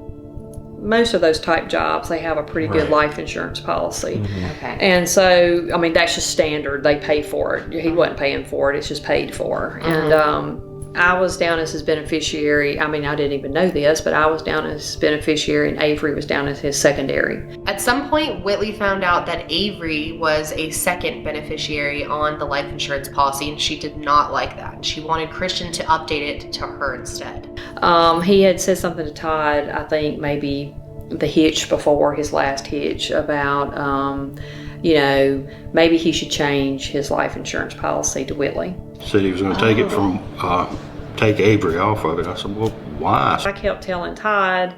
most of those type jobs, they have a pretty good life insurance policy. Okay. And so, I mean, that's just standard. They pay for it. He wasn't paying for it. It's just paid for. And I was down as his beneficiary. I mean, I didn't even know this, but I was down as his beneficiary and Avrey was down as his secondary. At some point, Whitley found out that Avrey was a second beneficiary on the life insurance policy, and she did not like that. She wanted Christian to update it to her instead. He had said something to Todd, I think maybe the hitch before his last hitch, about, you know, maybe he should change his life insurance policy to Whitley. Said he was going to take it from, take Avrey off of it. I said, well, why? I kept telling Todd,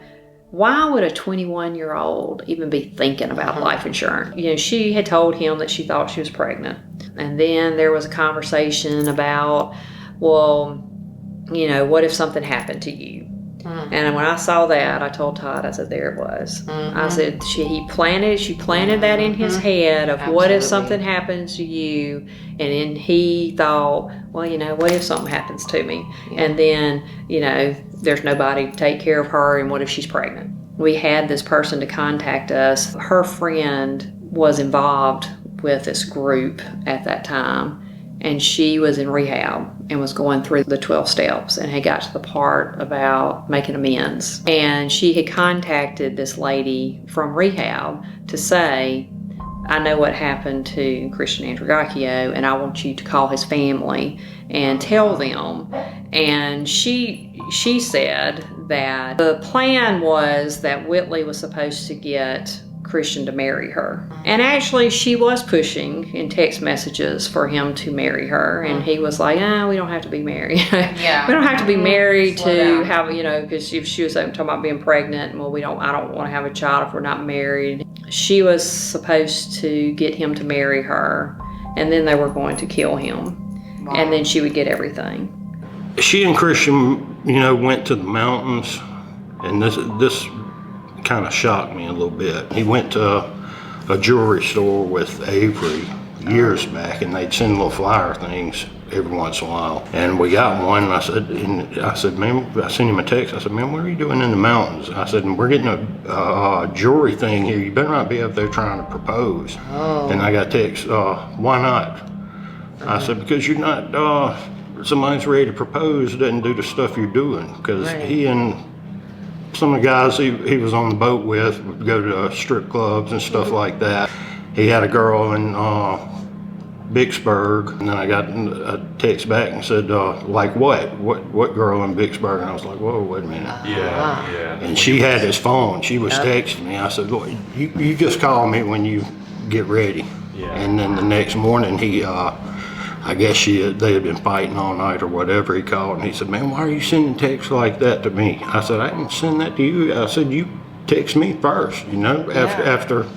why would a 21-year-old even be thinking about life insurance? You know, she had told him that she thought she was pregnant. And then there was a conversation about, well, you know, what if something happened to you? And when I saw that, I told Todd, I said, there it was. I said, she planted that in his head of what if something happens to you? And then he thought, well, you know, what if something happens to me? And then, you know, there's nobody to take care of her, and what if she's pregnant? We had this person to contact us. Her friend was involved with this group at that time, and she was in rehab and was going through the 12 steps and had got to the part about making amends. And she had contacted this lady from rehab to say, I know what happened to Christian Andreacchio, and I want you to call his family and tell them. And she said that the plan was that Whitley was supposed to get Christian to marry her. And actually she was pushing in text messages for him to marry her, and he was like, we don't have to be married. We don't have to be married to have, you know, because she was talking about being pregnant, and well, I don't want to have a child if we're not married. She was supposed to get him to marry her, and then they were going to kill him. And then she would get everything. She and Christian, you know, went to the mountains, and this kind of shocked me a little bit. He went to a jewelry store with Avrey years back, and they'd send little flyer things every once in a while. And we got one, and I said, man, I sent him a text. I said, man, what are you doing in the mountains? I said, we're getting a jewelry thing here. You better not be up there trying to propose. And I got a text, why not? I said, because you're not, somebody's ready to propose doesn't do the stuff you're doing. Because he and some of the guys he was on the boat with would go to strip clubs and stuff like that. He had a girl in Vicksburg, and then I got a text back and said, like what girl in Vicksburg? And I was like, whoa, wait a minute. And she had his phone. She was texting me. I said, look, you just call me when you get ready. And then the next morning he I guess they had been fighting all night or whatever. He called and he said, man, why are you sending texts like that to me? I said, I didn't send that to you. I said, you text me first, after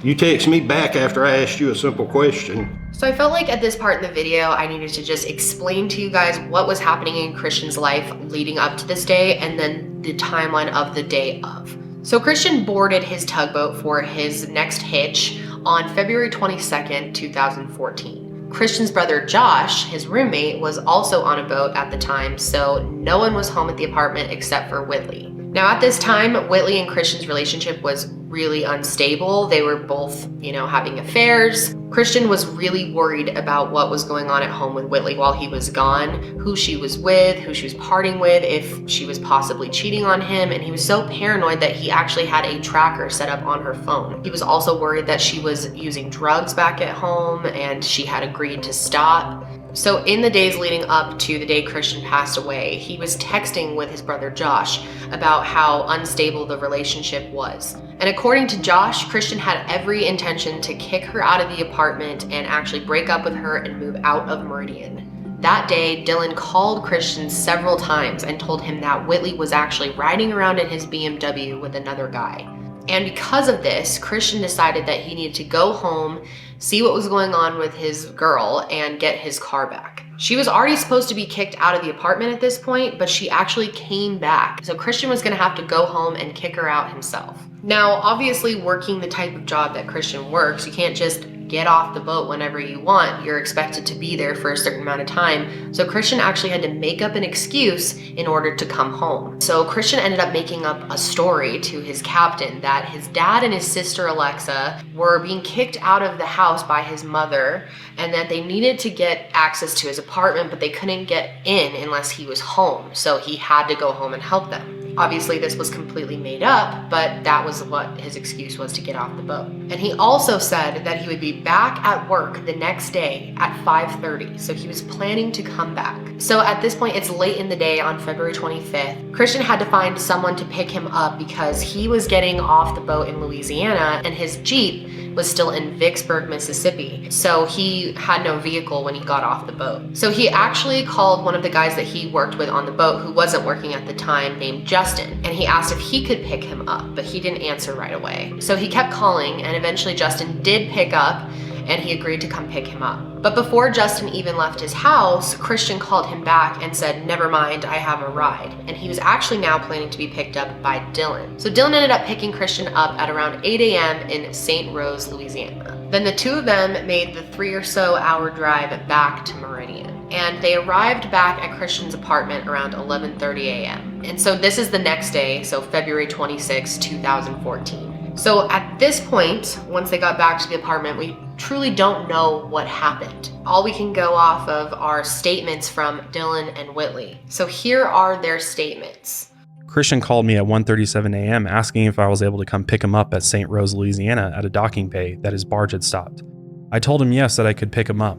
you text me back after I asked you a simple question. So I felt like at this part in the video, I needed to just explain to you guys what was happening in Christian's life leading up to this day and then the timeline of the day of. So Christian boarded his tugboat for his next hitch on February 22nd, 2014. Christian's brother Josh, his roommate, was also on a boat at the time, so no one was home at the apartment except for Whitley. Now at this time, Whitley and Christian's relationship was really unstable. They were both, having affairs. Christian was really worried about what was going on at home with Whitley while he was gone, who she was with, who she was partying with, if she was possibly cheating on him, and he was so paranoid that he actually had a tracker set up on her phone. He was also worried that she was using drugs back at home and she had agreed to stop. So in the days leading up to the day Christian passed away, he was texting with his brother Josh about how unstable the relationship was. And according to Josh, Christian had every intention to kick her out of the apartment and actually break up with her and move out of Meridian. That day, Dylan called Christian several times and told him that Whitley was actually riding around in his BMW with another guy. And because of this, Christian decided that he needed to go home, see what was going on with his girl, and get his car back. She was already supposed to be kicked out of the apartment at this point, but she actually came back. So Christian was gonna have to go home and kick her out himself. Now, obviously working the type of job that Christian works, you can't just get off the boat whenever you want. You're expected to be there for a certain amount of time. So Christian actually had to make up an excuse in order to come home. So Christian ended up making up a story to his captain that his dad and his sister Alexa were being kicked out of the house by his mother and that they needed to get access to his apartment, but they couldn't get in unless he was home. So he had to go home and help them. Obviously this was completely made up, but that was what his excuse was to get off the boat. And he also said that he would be back at work the next day at 5:30, so he was planning to come back. So at this point, it's late in the day on February 25th. Christian had to find someone to pick him up because he was getting off the boat in Louisiana and his Jeep was still in Vicksburg, Mississippi. So he had no vehicle when he got off the boat. So he actually called one of the guys that he worked with on the boat who wasn't working at the time, named Justin, and he asked if he could pick him up, but he didn't answer right away. So he kept calling and eventually Justin did pick up and he agreed to come pick him up. But before Justin even left his house, Christian called him back and said, never mind, I have a ride. And he was actually now planning to be picked up by Dylan. So Dylan ended up picking Christian up at around 8 a.m. in St. Rose, Louisiana. Then the two of them made the 3 or so hour drive back to Meridian. And they arrived back at Christian's apartment around 11:30 a.m. And so this is the next day, so February 26, 2014. So at this point, once they got back to the apartment, we truly don't know what happened. All we can go off of are statements from Dylan and Whitley. So here are their statements. Christian called me at 1:37 a.m. asking if I was able to come pick him up at St. Rose, Louisiana at a docking bay that his barge had stopped. I told him yes, that I could pick him up.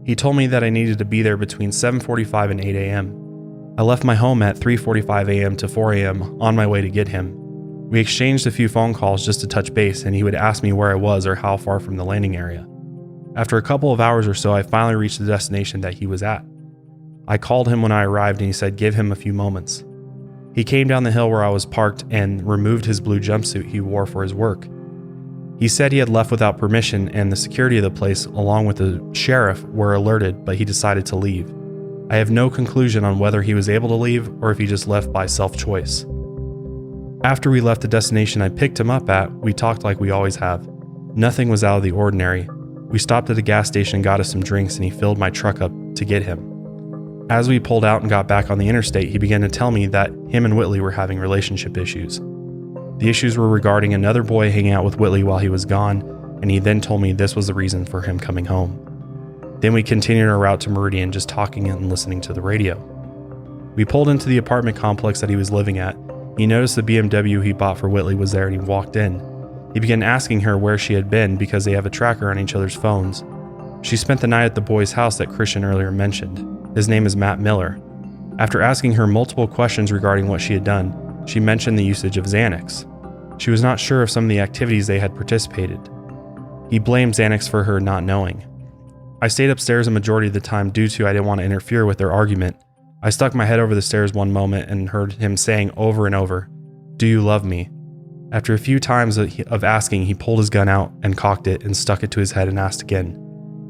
He told me that I needed to be there between 7:45 and 8 a.m. I left my home at 3:45 a.m. to 4 a.m. on my way to get him. We exchanged a few phone calls just to touch base, and he would ask me where I was or how far from the landing area. After a couple of hours or so, I finally reached the destination that he was at. I called him when I arrived and he said give him a few moments. He came down the hill where I was parked and removed his blue jumpsuit he wore for his work. He said he had left without permission and the security of the place along with the sheriff were alerted, but he decided to leave. I have no conclusion on whether he was able to leave or if he just left by self-choice. After we left the destination I picked him up at, we talked like we always have. Nothing was out of the ordinary. We stopped at a gas station and got us some drinks and he filled my truck up to get him. As we pulled out and got back on the interstate, he began to tell me that him and Whitley were having relationship issues. The issues were regarding another boy hanging out with Whitley while he was gone, and he then told me this was the reason for him coming home. Then we continued our route to Meridian, just talking and listening to the radio. We pulled into the apartment complex that he was living at. He noticed the BMW he bought for Whitley was there and he walked in. He began asking her where she had been because they have a tracker on each other's phones. She spent the night at the boy's house that Christian earlier mentioned. His name is Matt Miller. After asking her multiple questions regarding what she had done, she mentioned the usage of Xanax. She was not sure of some of the activities they had participated. He blamed Xanax for her not knowing. I stayed upstairs a majority of the time due to I didn't want to interfere with their argument. I stuck my head over the stairs one moment and heard him saying over and over, "Do you love me?" After a few times of asking, he pulled his gun out and cocked it and stuck it to his head and asked again,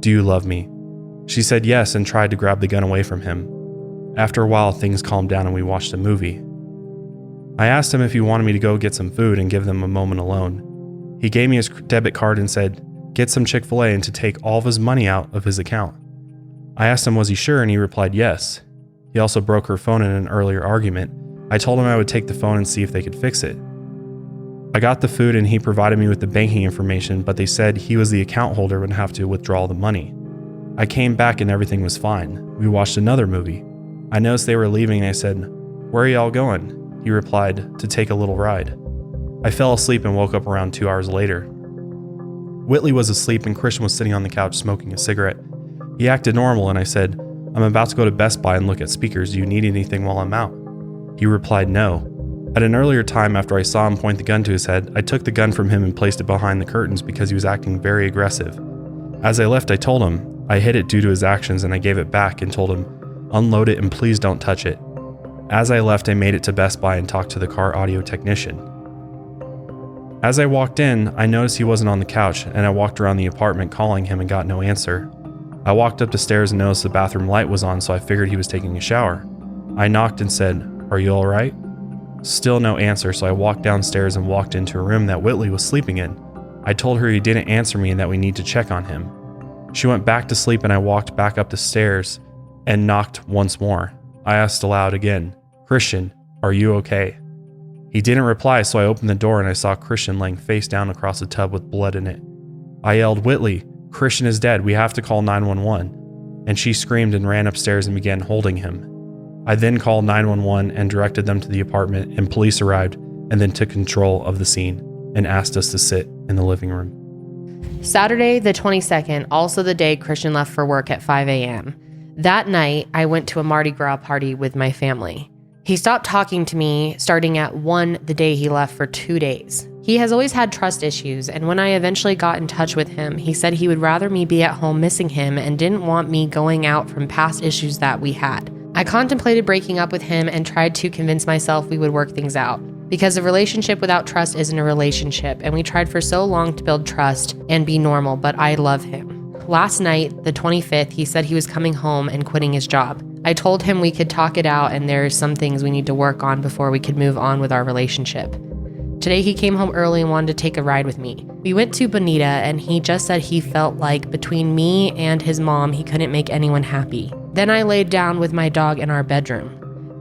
"Do you love me?" She said yes and tried to grab the gun away from him. After a while, things calmed down and we watched a movie. I asked him if he wanted me to go get some food and give them a moment alone. He gave me his debit card and said, get some Chick-fil-A and to take all of his money out of his account. I asked him was he sure and he replied yes. He also broke her phone in an earlier argument. I told him I would take the phone and see if they could fix it. I got the food and he provided me with the banking information, but they said he was the account holder and would have to withdraw the money. I came back and everything was fine. We watched another movie. I noticed they were leaving and I said, "Where are y'all going?" He replied, "To take a little ride." I fell asleep and woke up around 2 hours later. Whitley was asleep and Christian was sitting on the couch smoking a cigarette. He acted normal and I said, "I'm about to go to Best Buy and look at speakers. Do you need anything while I'm out?" He replied no. At an earlier time after I saw him point the gun to his head, I took the gun from him and placed it behind the curtains because he was acting very aggressive. As I left, I told him I hid it due to his actions and I gave it back and told him, "Unload it and please don't touch it." As I left, I made it to Best Buy and talked to the car audio technician. As I walked in, I noticed he wasn't on the couch and I walked around the apartment calling him and got no answer. I walked up the stairs and noticed the bathroom light was on, so I figured he was taking a shower. I knocked and said, "Are you all right?" Still no answer, so I walked downstairs and walked into a room that Whitley was sleeping in. I told her he didn't answer me and that we need to check on him. She went back to sleep and I walked back up the stairs and knocked once more. I asked aloud again, "Christian, are you okay?" He didn't reply, so I opened the door and I saw Christian laying face down across a tub with blood in it. I yelled, "Whitley, Christian is dead. We have to call 911. And she screamed and ran upstairs and began holding him. I then called 911 and directed them to the apartment, and police arrived and then took control of the scene and asked us to sit in the living room. Saturday the 22nd, also the day Christian left for work at 5 a.m. That night, I went to a Mardi Gras party with my family. He stopped talking to me starting at 1 the day he left for 2 days. He has always had trust issues, and when I eventually got in touch with him, he said he would rather me be at home missing him and didn't want me going out from past issues that we had. I contemplated breaking up with him and tried to convince myself we would work things out, because a relationship without trust isn't a relationship, and we tried for so long to build trust and be normal, but I love him. Last night, the 25th, he said he was coming home and quitting his job. I told him we could talk it out and there's some things we need to work on before we could move on with our relationship. Today he came home early and wanted to take a ride with me. We went to Bonita and he just said he felt like between me and his mom he couldn't make anyone happy. Then I laid down with my dog in our bedroom.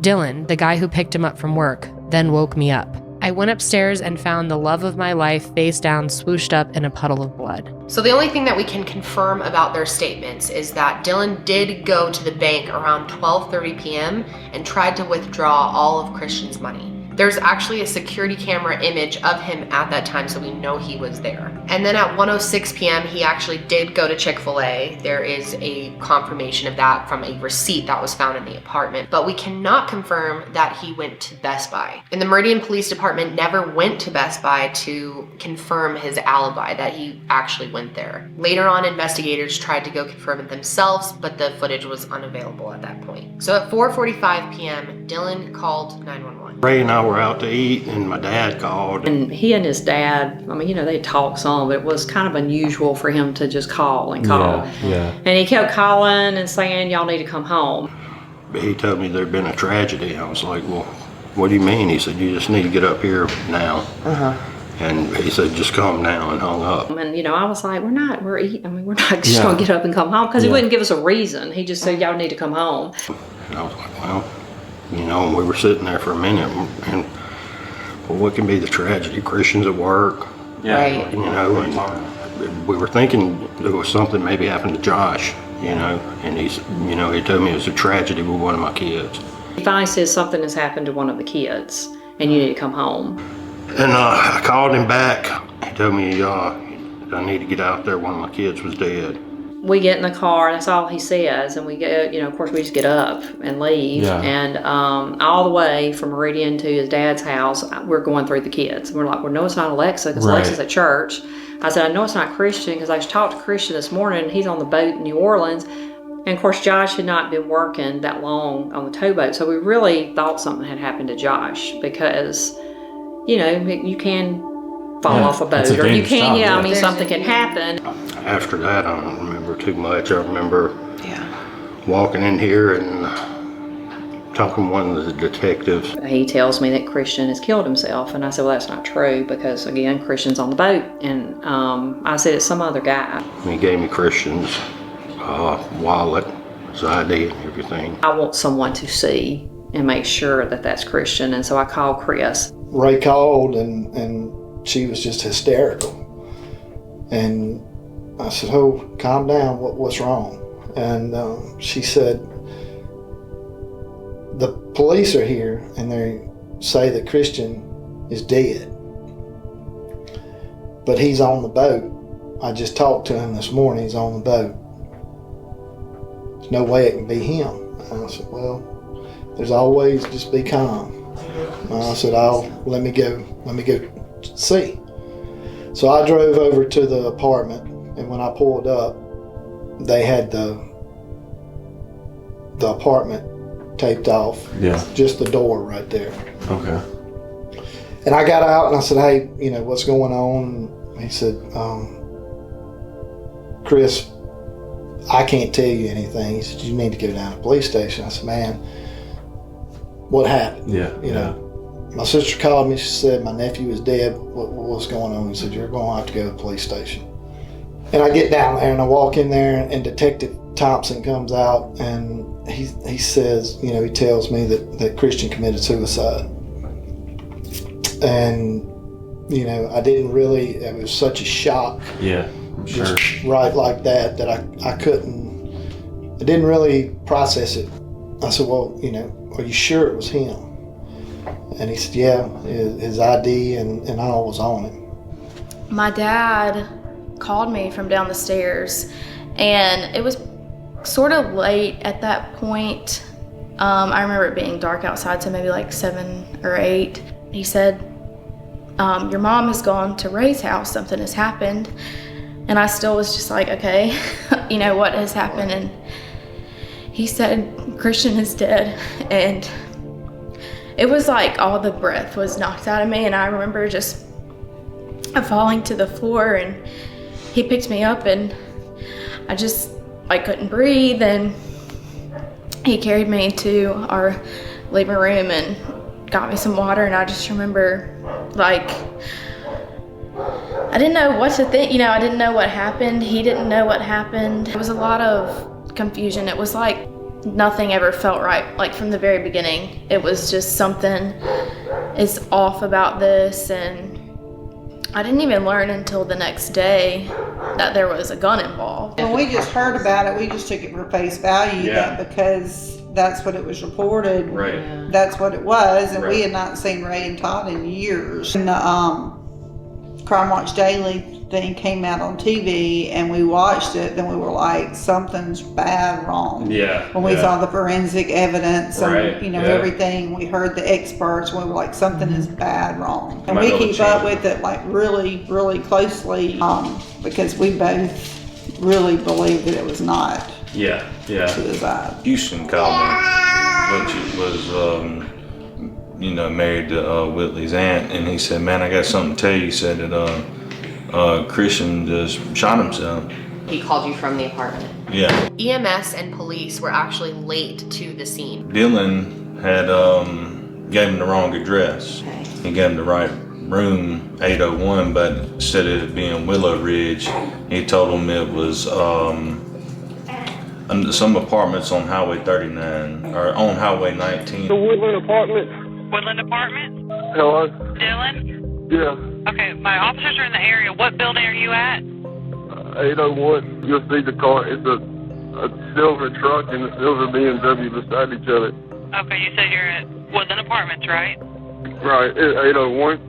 Dylan, the guy who picked him up from work, then woke me up. I went upstairs and found the love of my life face down, swooshed up in a puddle of blood. So the only thing that we can confirm about their statements is that Dylan did go to the bank around 12:30 p.m. and tried to withdraw all of Christian's money. There's actually a security camera image of him at that time, so we know he was there. And then at 1:06 p.m., he actually did go to Chick-fil-A. There is a confirmation of that from a receipt that was found in the apartment, but we cannot confirm that he went to Best Buy. And the Meridian Police Department never went to Best Buy to confirm his alibi that he actually went there. Later on, investigators tried to go confirm it themselves, but the footage was unavailable at that point. So at 4:45 p.m., Dylan called 911. Ray and I were out to eat and my dad called. And he and his dad, I mean, you know, they talked some, but it was kind of unusual for him to just call and call. Yeah. And he kept calling and saying, y'all need to come home. He told me there'd been a tragedy. I was like, well, what do you mean? He said, you just need to get up here now. And he said, just come now, and hung up. And, you know, I was like, we're not just going to get up and come home, because he wouldn't give us a reason. He just said, y'all need to come home. And I was like, well, you know, and we were sitting there for a minute, and well, what can be the tragedy? Christian's at work. Right. You know, and we were thinking there was something maybe happened to Josh, you know, and he told me it was a tragedy with one of my kids. He finally says something has happened to one of the kids, and you need to come home. And I called him back. He told me I need to get out there. One of my kids was dead. we get in the car, that's all he says, and we go, of course we just get up and leave. Yeah. And all the way from Meridian to his dad's house, we're going through the kids. We're like, well, no, it's not Alexa, because Alexa's at church. I said, I know it's not Christian, because I just talked to Christian this morning, and he's on the boat in New Orleans. And of course, Josh had not been working that long on the towboat, so we really thought something had happened to Josh, because, you can fall off a boat, or you can, something can happen. After that, I don't remember too much. I remember walking in here and talking to one of the detectives. He tells me that Christian has killed himself, and I said, well, that's not true, because again, Christian's on the boat, and I said, it's some other guy. He gave me Christian's wallet, his ID and everything. I want someone to see and make sure that that's Christian, and so I called Chris. Ray called, and she was just hysterical. And I said, oh, calm down, what's wrong? And she said, the police are here and they say that Christian is dead, but he's on the boat. I just talked to him this morning, he's on the boat. There's no way it can be him. And I said, well, there's always, just be calm. And I said, let me go see. So I drove over to the apartment, and when I pulled up, they had the apartment taped off. Yeah. Just the door right there. Okay. And I got out and I said, hey, what's going on? And he said, Chris, I can't tell you anything. He said, you need to go down to the police station. I said, man, what happened? Yeah. My sister called me. She said, my nephew is dead. What's going on? He said, you're going to have to go to the police station. And I get down there and I walk in there, and Detective Thompson comes out, and he says, he tells me that Christian committed suicide. And, I didn't really, it was such a shock. Yeah, sure. Just right like that I didn't really process it. I said, well, are you sure it was him? And he said, yeah, his ID and all was on him. My dad called me from down the stairs, and it was sort of late at that point. I remember it being dark outside, so maybe like 7 or 8. He said, your mom has gone to Ray's house, something has happened. And I still was just like, okay, what has happened? And he said, Christian is dead. And it was like all the breath was knocked out of me, and I remember just falling to the floor, and he picked me up, and I couldn't breathe, and he carried me to our living room and got me some water, and I just remember I didn't know what to think, I didn't know what happened. He didn't know what happened. It was a lot of confusion. It was like nothing ever felt right, like from the very beginning. It was just something is off about this, and I didn't even learn until the next day that there was a gun involved. When we just heard about it, we just took it for face value, that because that's what it was reported. Right. That's what it was, and we had not seen Ray and Todd in years. And the Crime Watch Daily thing came out on TV, and we watched it, then we were like, something's bad wrong. Yeah. When we saw the forensic evidence and Right. everything, we heard the experts, we were like, something is bad wrong. And we keep up with it like really, really closely, because we both really believe that it was not suicide. Houston called me when she was married to Whitley's aunt, and he said, man, I got something to tell you. He said that Christian just shot himself. He called you from the apartment. Yeah. EMS and police were actually late to the scene. Dylan had gave him the wrong address. Okay. He gave him the right room, 801, but instead of it being Willow Ridge, he told him it was some apartments on Highway 39 or on Highway 19. The Woodland apartment. Woodland apartment? Hello? Dylan? Yeah. Okay, my officers are in the area. What building are you at? 801. You'll see the car. It's a silver truck and a silver BMW beside each other. Okay, you said you're at Woodland Apartments, right? Right, 801.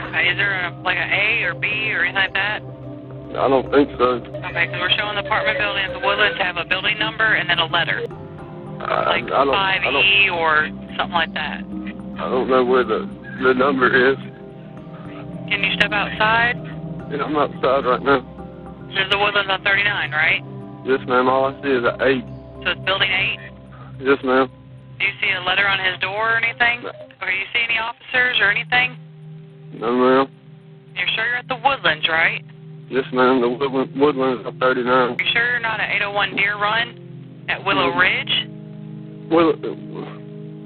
Okay, is there an A or B or anything like that? I don't think so. Okay, because we're showing the apartment building at the Woodlands have a building number and then a letter. Like I don't 5E or something like that. I don't know where the number is. Can you step outside? Yeah, I'm outside right now. There's the Woodlands on 39, right? Yes, ma'am. All I see is an 8. So it's building 8? Yes, ma'am. Do you see a letter on his door or anything? Or you see any officers or anything? No, ma'am. You're sure you're at the Woodlands, right? Yes, ma'am. The Woodlands on 39. Are you sure you're not at 801 Deer Run at Willow Ridge?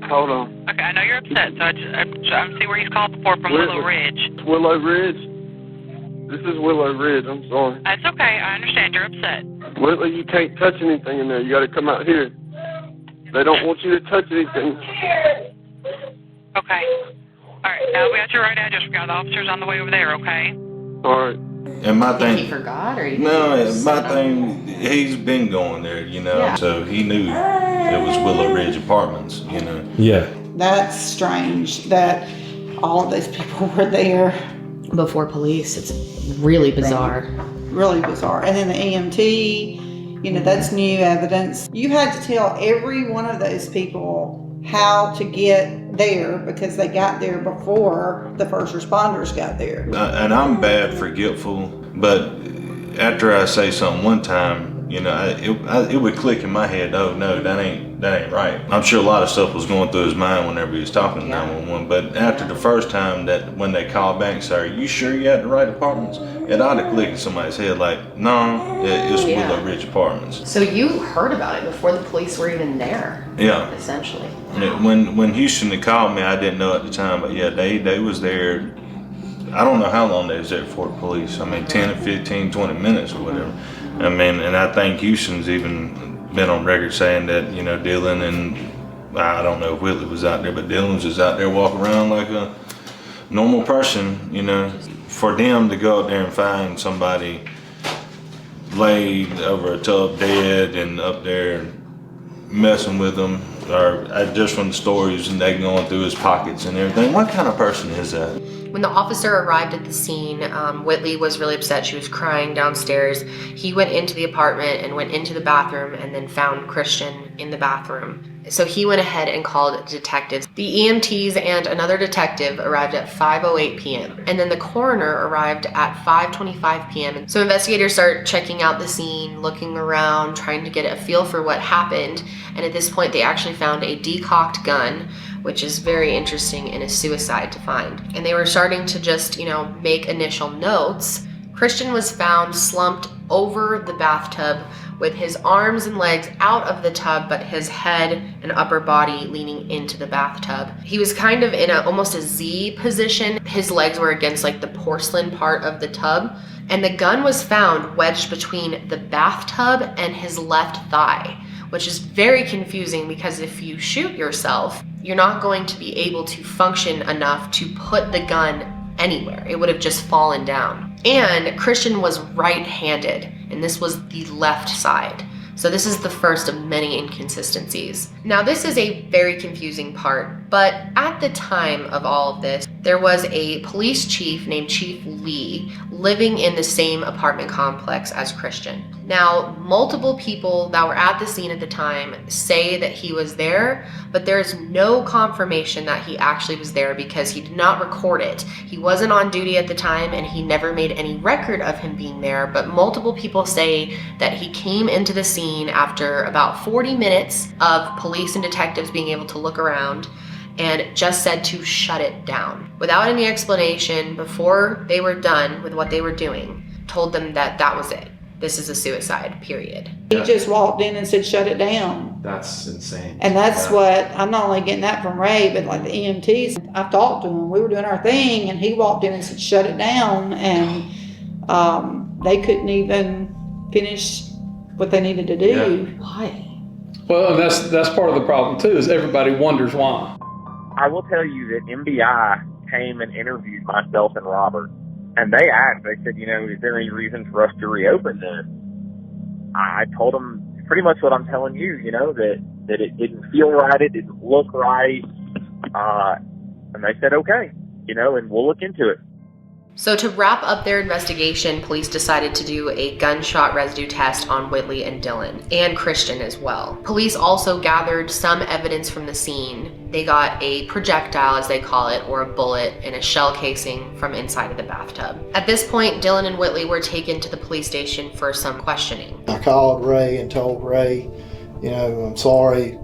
Hold on. Okay, I know you're upset, so I'm see where he's called before from Willow Ridge. Willow Ridge? This is Willow Ridge. I'm sorry. That's okay. I understand you're upset. Willow, you can't touch anything in there. You got to come out here. They don't want you to touch anything. Okay. All right. Now we got your right address. We got the officers on the way over there. Okay. All right. And my thing. He forgot, or my thing. He's been going there, so he knew it was Willow Ridge Apartments, Yeah. That's strange that all of those people were there before police. It's really bizarre. Really bizarre. And then the EMT, that's new evidence. You had to tell every one of those people how to get there because they got there before the first responders got there. And I'm bad forgetful, but after I say something one time, it would click in my head. Oh no, that ain't right. I'm sure a lot of stuff was going through his mind whenever he was talking to 911. But after the first time that when they called back and said, "Are you sure you had the right apartments?" It ought to click in somebody's head like, "No, it's Willow Ridge Apartments." So you heard about it before the police were even there. Yeah. Essentially. When Houston had called me, I didn't know at the time, but yeah, they was there. I don't know how long they was there for the police. 10 to 15, 20 minutes or whatever. And I think Houston's even been on record saying that, Dylan and, I don't know if Whitley was out there, but Dylan's just out there walking around like a normal person, For them to go out there and find somebody laid over a tub dead and up there messing with them, or just from the stories and they going through his pockets and everything, what kind of person is that? When the officer arrived at the scene, Whitley was really upset. She was crying downstairs. He went into the apartment and went into the bathroom and then found Christian in the bathroom. So he went ahead and called detectives. The EMTs and another detective arrived at 5:08 p.m. And then the coroner arrived at 5:25 p.m. So investigators start checking out the scene, looking around, trying to get a feel for what happened. And at this point, they actually found a decocked gun, which is very interesting in a suicide to find. And they were starting to just, make initial notes. Christian was found slumped over the bathtub with his arms and legs out of the tub, but his head and upper body leaning into the bathtub. He was kind of in almost a Z position. His legs were against the porcelain part of the tub. And the gun was found wedged between the bathtub and his left thigh, which is very confusing because if you shoot yourself, you're not going to be able to function enough to put the gun anywhere. It would have just fallen down. And Christian was right-handed, and this was the left side. So this is the first of many inconsistencies. Now this is a very confusing part, but at the time of all of this, there was a police chief named Chief Lee living in the same apartment complex as Christian. Now, multiple people that were at the scene at the time say that he was there, but there is no confirmation that he actually was there because he did not record it. He wasn't on duty at the time and he never made any record of him being there, but multiple people say that he came into the scene after about 40 minutes of police and detectives being able to look around and just said to shut it down. Without any explanation, before they were done with what they were doing, told them that that was it. This is a suicide, period. He just walked in and said, shut it down. That's insane. And that's what, I'm not only getting that from Ray, but the EMTs, I've talked to him. We were doing our thing and he walked in and said, shut it down. And they couldn't even finish what they needed to do. Yeah. Why? Well, and that's part of the problem too, is everybody wonders why. I will tell you that MBI came and interviewed myself and Robert. And they asked, they said, is there any reason for us to reopen this? I told them pretty much what I'm telling you, that it didn't feel right, it didn't look right. And they said, okay, and we'll look into it. So to wrap up their investigation, police decided to do a gunshot residue test on Whitley and Dylan, and Christian as well. Police also gathered some evidence from the scene. They got a projectile, as they call it, or a bullet, in a shell casing from inside of the bathtub. At this point, Dylan and Whitley were taken to the police station for some questioning. I called Rae and told Rae, you know, I'm sorry,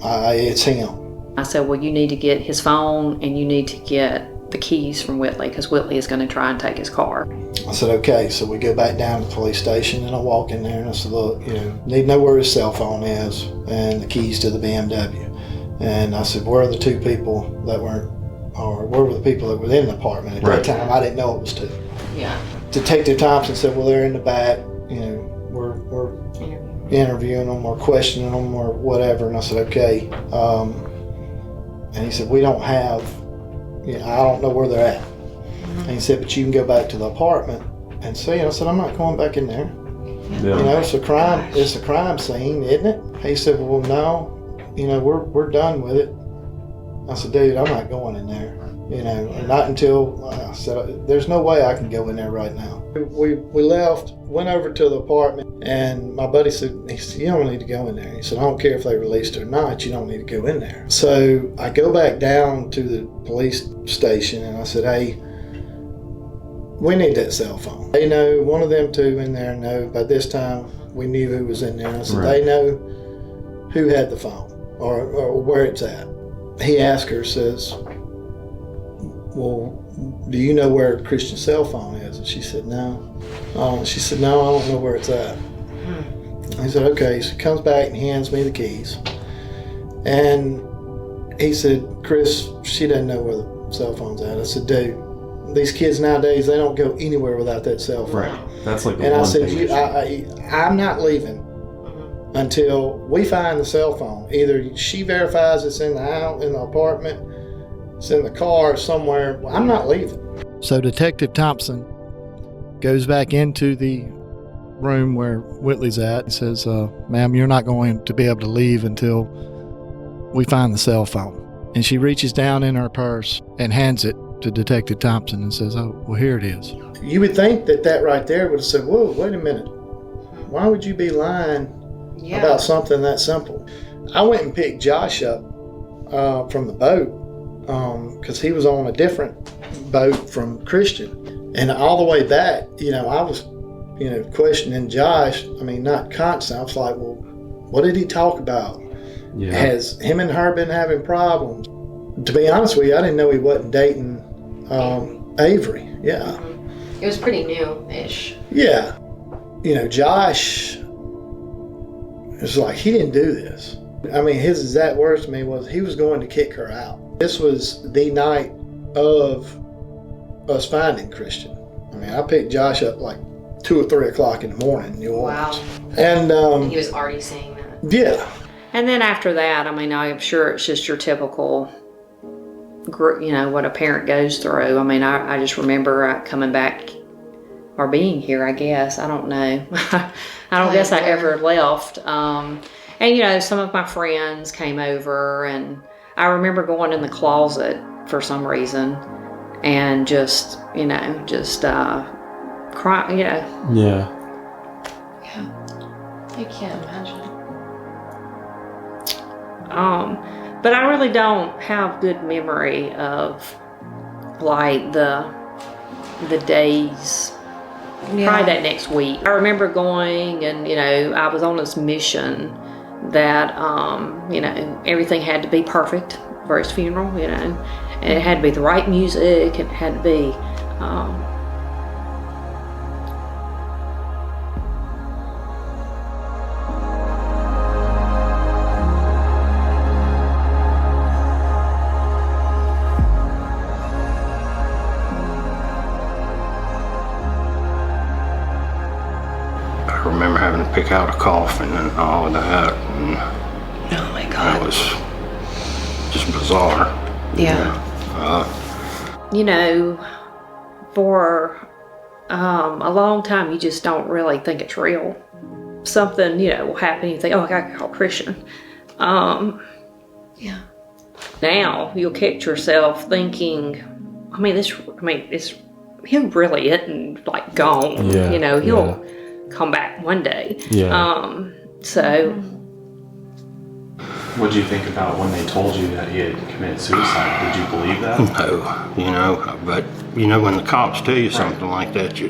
it's him. I said, well, you need to get his phone and you need to get the keys from Whitley, because Whitley is going to try and take his car. I said, okay. So we go back down to the police station, and I walk in there and I said, look, you know, need to know where his cell phone is and the keys to the BMW. And I said, where are the two people that were, or where were the people that were in the apartment? At that time, I didn't know it was two. Yeah. Detective Thompson said, well, they're in the back, you know, we're interviewing them or questioning them or whatever. And I said, okay. And he said, we don't have, you know, I don't know where they're at. And he said, but you can go back to the apartment and see. And I said, I'm not going back in there. Yeah. You know, it's a crime scene, isn't it? He said, well, no, you know, we're done with it. I said, dude, I'm not going in there. You know, and not until, I said, there's no way I can go in there right now. We left, went over to the apartment, and my buddy said, you don't need to go in there. He said, I don't care if they released it or not, you don't need to go in there. So I go back down to the police station, and I said, hey, we need that cell phone. They know, one of them two in there know, by this time we knew who was in there. I said, they know who had the phone or where it's at. He asked her, says, well, do you know where Christian's cell phone is? And she said, no. She said, no, I don't know where it's at. He said, okay. So he comes back and hands me the keys. And he said, Chris, she doesn't know where the cell phone's at. I said, dude, these kids nowadays, they don't go anywhere without that cell phone. Right. That's like the and one I said, thing I'm not leaving until we find the cell phone. Either she verifies it's in the house, in the apartment, it's in the car somewhere. I'm not leaving. So Detective Thompson goes back into the room where Whitley's at and says, ma'am, you're not going to be able to leave until we find the cell phone. And she reaches down in her purse and hands it to Detective Thompson and says, oh, well, here it is. You would think that right there would have said, whoa, wait a minute. Why would you be lying about something that simple? I went and picked Josh up from the boat because he was on a different boat from Christian. And all the way back, you know, I was, you know, questioning Josh. I mean, not constant. I was like, well, what did he talk about? Yeah. Has him and her been having problems? To be honest with you, I didn't know he wasn't dating Avrey. Yeah. It was pretty new-ish. Yeah. You know, Josh, it was like, he didn't do this. I mean, his exact words to me was he was going to kick her out. This was the night of us finding Christian. I mean, I picked Josh up like 2 or 3 o'clock in the morning in New Orleans. Wow. And he was already saying that. Yeah. And then after that, I mean, I'm sure it's just your typical, you know, what a parent goes through. I mean, I just remember coming back or being here, I guess. I don't know. I don't guess I ever left. And, you know, some of my friends came over, and I remember going in the closet for some reason and just, you know, just crying, you know. Yeah. Yeah. I can't imagine. But I really don't have good memory of like the days, probably that next week. I remember going and, you know, I was on this mission that, you know, everything had to be perfect for his funeral, you know, and it had to be the right music, and it had to be, I remember having to pick out a coffin and all of that. And oh my God. It was just bizarre. Yeah. you know, for a long time, you just don't really think it's real. Something, you know, will happen, you think, oh, I gotta call Christian. Yeah. Now you'll catch yourself thinking, he really isn't like gone. Yeah, You know, he'll come back one day. Yeah. So. What did you think about when they told you that he had committed suicide? Did you believe that? No, you know, but you know, when the cops tell you something like that, you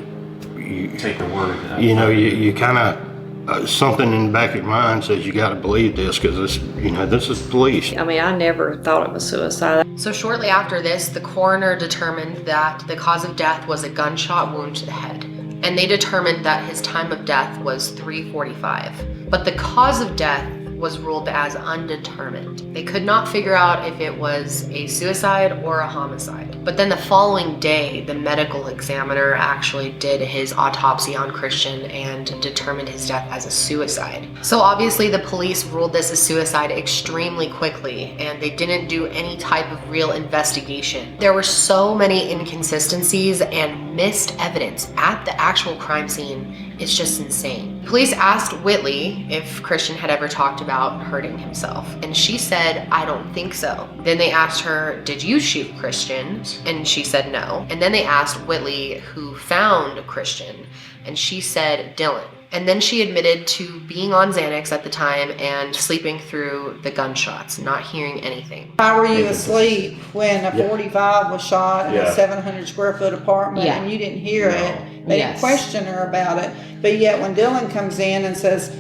take the word. You kind of something in the back of your mind says you got to believe this because this is police. I mean, I never thought it was suicide. So shortly after this, the coroner determined that the cause of death was a gunshot wound to the head. And they determined that his time of death was 3:45. But the cause of death was ruled as undetermined. They could not figure out if it was a suicide or a homicide. But then the following day, the medical examiner actually did his autopsy on Christian and determined his death as a suicide. So obviously the police ruled this a suicide extremely quickly, and they didn't do any type of real investigation. There were so many inconsistencies and missed evidence at the actual crime scene. It's just insane. Police asked Whitley if Christian had ever talked about hurting himself, and she said, "I don't think so." Then they asked her, "Did you shoot Christian?" And she said no. And then they asked Whitley who found Christian, and she said Dylan. And then she admitted to being on Xanax at the time and sleeping through the gunshots, not hearing anything. How were you asleep when a 45 was shot in a 700 square foot apartment and you didn't hear it? They didn't question her about it. But yet when Dylan comes in and says,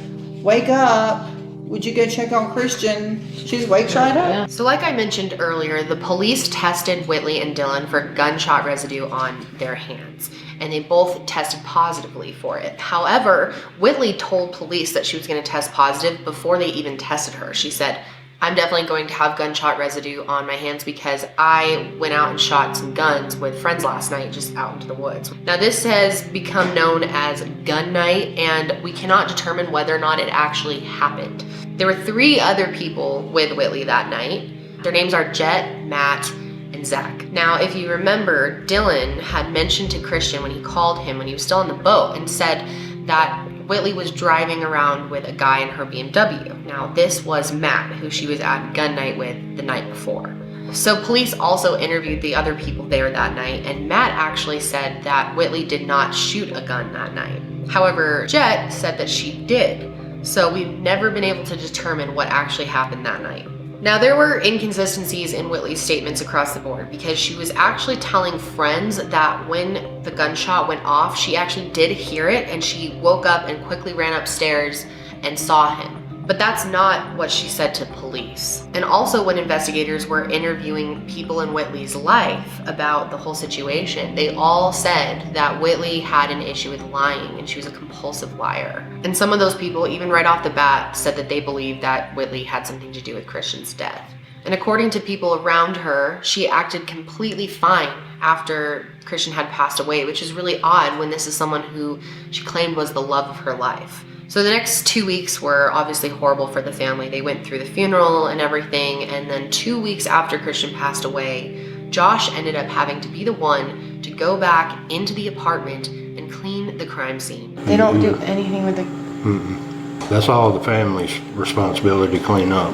"Wake up, would you go check on Christian?" She wakes right up. So like I mentioned earlier, the police tested Whitley and Dylan for gunshot residue on their hands, and they both tested positively for it. However, Whitley told police that she was going to test positive before they even tested her. She said, "I'm definitely going to have gunshot residue on my hands because I went out and shot some guns with friends last night just out into the woods." Now this has become known as gun night, and we cannot determine whether or not it actually happened. There were 3 other people with Whitley that night. Their names are Jet, Matt, and Zach. Now, if you remember, Dylan had mentioned to Christian when he called him when he was still on the boat and said that Whitley was driving around with a guy in her BMW. Now, this was Matt, who she was at gun night with the night before. So police also interviewed the other people there that night, and Matt actually said that Whitley did not shoot a gun that night. However, Jet said that she did. So we've never been able to determine what actually happened that night. Now there were inconsistencies in Whitley's statements across the board because she was actually telling friends that when the gunshot went off, she actually did hear it and she woke up and quickly ran upstairs and saw him. But that's not what she said to police. And also when investigators were interviewing people in Whitley's life about the whole situation, they all said that Whitley had an issue with lying and she was a compulsive liar. And some of those people, even right off the bat, said that they believed that Whitley had something to do with Christian's death. And according to people around her, she acted completely fine after Christian had passed away, which is really odd when this is someone who she claimed was the love of her life. So the next 2 weeks were obviously horrible for the family. They went through the funeral and everything, and then 2 weeks after Christian passed away, Josh ended up having to be the one to go back into the apartment and clean the crime scene. They don't do anything with the... That's all the family's responsibility to clean up.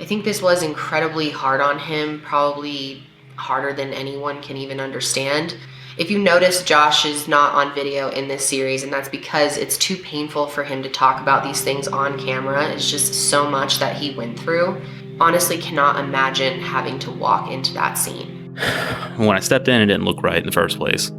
I think this was incredibly hard on him, probably harder than anyone can even understand. If you notice, Josh is not on video in this series, and that's because it's too painful for him to talk about these things on camera. It's just so much that he went through. Honestly, cannot imagine having to walk into that scene. When I stepped in, it didn't look right in the first place.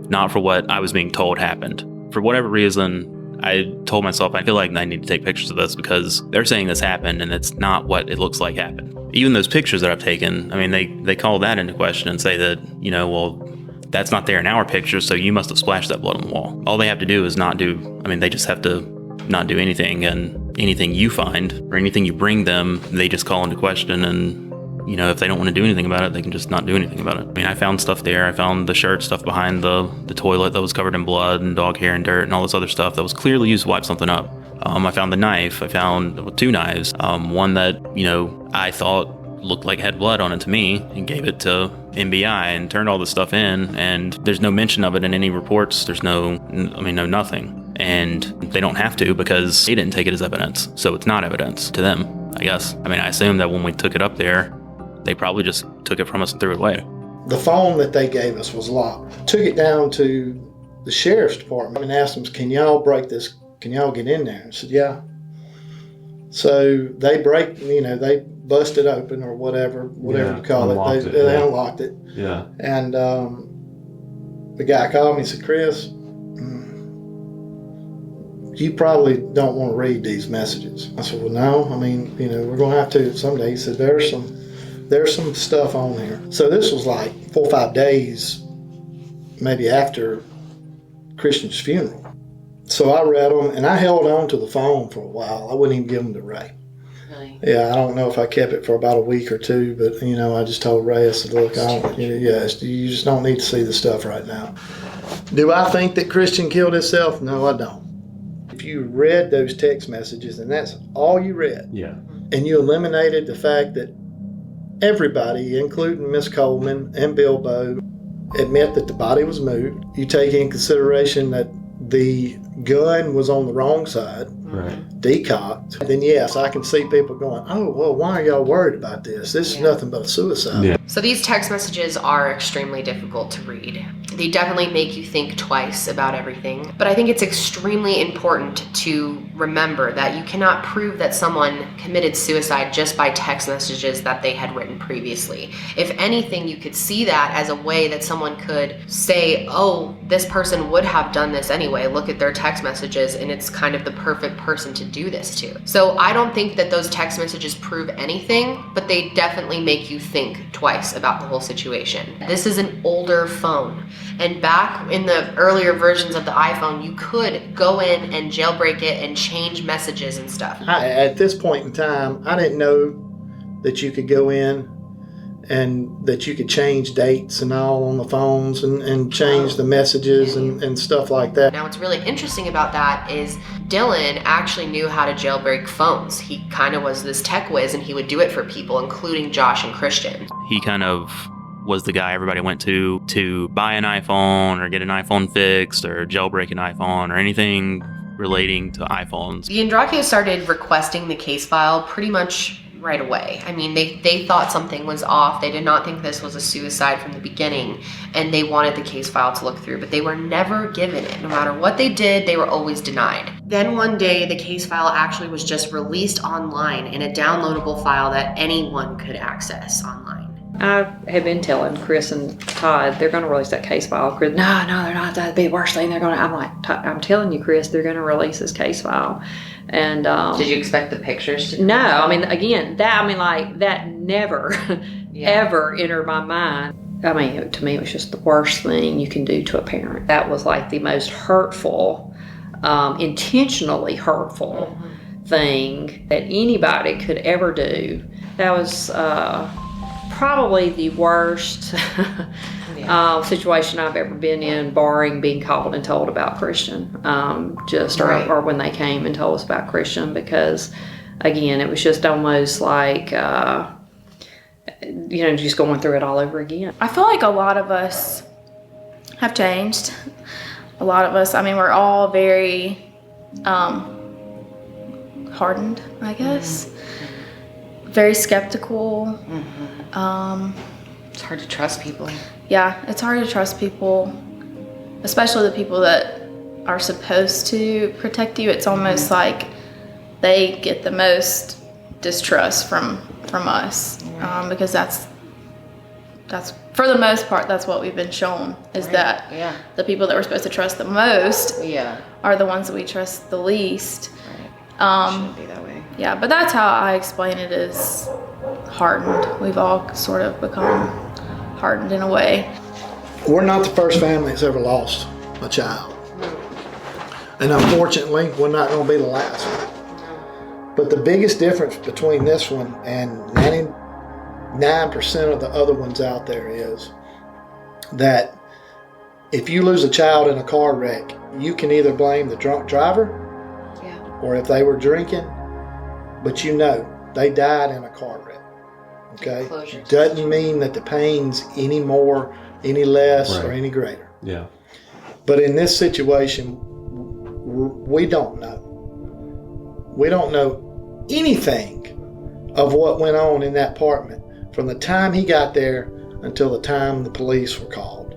Not for what I was being told happened. For whatever reason, I told myself I feel like I need to take pictures of this because they're saying this happened and it's not what it looks like happened. Even those pictures that I've taken, I mean, they call that into question and say that, you know, well, that's not there in our picture, so you must have splashed that blood on the wall. All they have to do is they just have to not do anything, and anything you find or anything you bring them, they just call into question, and, you know, if they don't want to do anything about it, they can just not do anything about it. I mean, I found stuff there. I found the shirt stuff behind the toilet that was covered in blood and dog hair and dirt and all this other stuff that was clearly used to wipe something up. I found the knife. I found 2 knives. One that, you know, I thought looked like it had blood on it to me and gave it to MBI and turned all this stuff in, and there's no mention of it in any reports. There's no nothing. And they don't have to because they didn't take it as evidence. So it's not evidence to them, I guess. I mean, I assume that when we took it up there, they probably just took it from us and threw it away. The phone that they gave us was locked. Took it down to the sheriff's department and asked them, can y'all break this? Can y'all get in there? I said, yeah. So they they busted open or whatever you call it. They unlocked it. Yeah. And the guy called me and said, Chris, you probably don't want to read these messages. I said, well, no. I mean, we're going to have to someday. He said, there's some stuff on there. So this was like 4 or 5 days, maybe after Christian's funeral. So I read them, and I held on to the phone for a while. I wouldn't even give them to Ray. Really? Yeah, I don't know if I kept it for about a week or two, but, I just told Ray, I said, look, you just don't need to see the stuff right now. Do I think that Christian killed himself? No, I don't. If you read those text messages, and that's all you read, and you eliminated the fact that everybody, including Miss Coleman and Bilbo, admit that the body was moved, you take in consideration that the gun was on the wrong side, decocked, then yes, I can see people going, oh, well, why are y'all worried about this? This is nothing but a suicide. Yeah. So these text messages are extremely difficult to read. They definitely make you think twice about everything. But I think it's extremely important to remember that you cannot prove that someone committed suicide just by text messages that they had written previously. If anything, you could see that as a way that someone could say, oh, this person would have done this anyway. Look at their text messages, and it's kind of the perfect person to do this to. So I don't think that those text messages prove anything, but they definitely make you think twice about the whole situation. This is an older phone. And back in the earlier versions of the iPhone, you could go in and jailbreak it and change messages and stuff. At this point in time, I didn't know that you could go in and that you could change dates and all on the phones and change the messages and stuff like that. Now what's really interesting about that is Dylan actually knew how to jailbreak phones. He kind of was this tech whiz, and he would do it for people, including Josh and Christian. He kind of was the guy everybody went to buy an iPhone or get an iPhone fixed or jailbreak an iPhone or anything relating to iPhones. The Andreacchio started requesting the case file pretty much right away. I mean, they thought something was off. They did not think this was a suicide from the beginning, and they wanted the case file to look through, but they were never given it. No matter what they did, they were always denied. Then one day, the case file actually was just released online in a downloadable file that anyone could access online. I have been telling Chris and Todd they're going to release that case file. Chris, no, they're not. That'd be the worst thing. They're going to. I'm like, I'm telling you, Chris, they're going to release this case file. And did you expect the pictures to? No, I mean, again, that never, ever entered my mind. I mean, to me, it was just the worst thing you can do to a parent. That was like the most hurtful, intentionally hurtful thing that anybody could ever do. That was probably the worst situation I've ever been in, barring being called and told about Christian, or when they came and told us about Christian, because again, it was just almost like, just going through it all over again. I feel like a lot of us have changed. A lot of us, I mean, we're all very hardened, I guess. Very skeptical. It's hard to trust people. Yeah, it's hard to trust people, especially the people that are supposed to protect you. It's almost like they get the most distrust from us, because that's for the most part that's what we've been shown, is that the people that we're supposed to trust the most are the ones that we trust the least. Shouldn't be that way. Yeah, but that's how I explain it, is hardened. We've all sort of become hardened in a way. We're not the first family that's ever lost a child. And unfortunately, we're not going to be the last one. But the biggest difference between this one and 99% of the other ones out there is that if you lose a child in a car wreck, you can either blame the drunk driver or if they were drinking, but they died in a car wreck. Okay? Doesn't mean that the pain's any more, any less, or any greater. Yeah. But in this situation, we don't know. We don't know anything of what went on in that apartment from the time he got there until the time the police were called.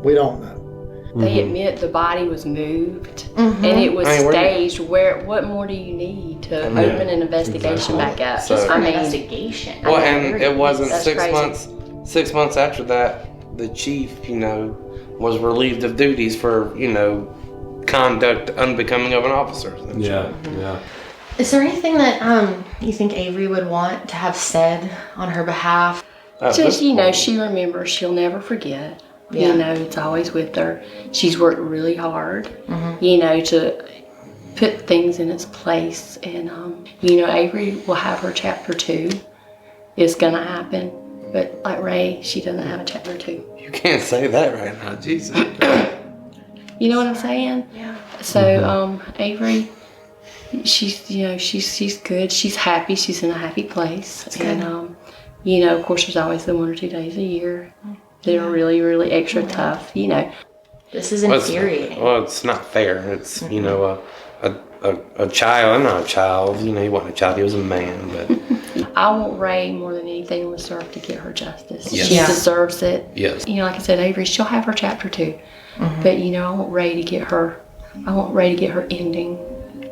We don't know. They admit the body was moved and it was staged. What more do you need to open an investigation back up? So- Just for an investigation. Well, and it wasn't That's 6 crazy. months. 6 months after that, the chief, was relieved of duties for, conduct unbecoming of an officer. Yeah. Is there anything that you think Avrey would want to have said on her behalf? Just, she remembers. She'll never forget. Yeah. It's always with her. She's worked really hard, to put things in its place. And, Avrey will have her chapter 2. It's going to happen. But like Rae, she doesn't have a chapter 2. You can't say that right now, Jesus. You know what I'm saying? Yeah. So, Avrey, she's good. She's happy. She's in a happy place. That's and, good. Of course, there's always the 1 or 2 days a year that are really, really extra tough, This is infuriating. Well, it's not fair. It's, a child. I'm not a child. He wasn't a child. He was a man. But I want Rae more than anything on this earth to get her justice. Yes. She deserves it. Yes. Like I said, Avrey, she'll have her chapter 2. But, I want Rae to get her ending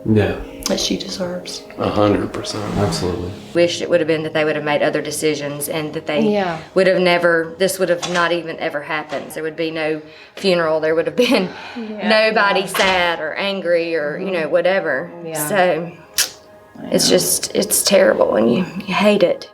that she deserves. 100%. Absolutely. Wished it would have been that they would have made other decisions and that they would have this would have not even ever happened. There would be no funeral. There would have been nobody sad or angry or, whatever. Yeah. So it's terrible and you hate it.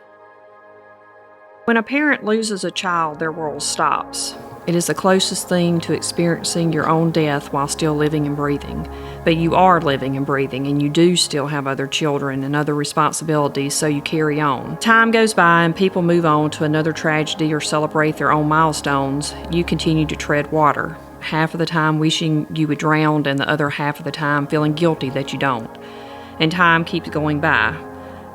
When a parent loses a child, their world stops. It is the closest thing to experiencing your own death while still living and breathing. But you are living and breathing, and you do still have other children and other responsibilities, so you carry on. Time goes by and people move on to another tragedy or celebrate their own milestones. You continue to tread water, half of the time wishing you would drown and the other half of the time feeling guilty that you don't. And time keeps going by.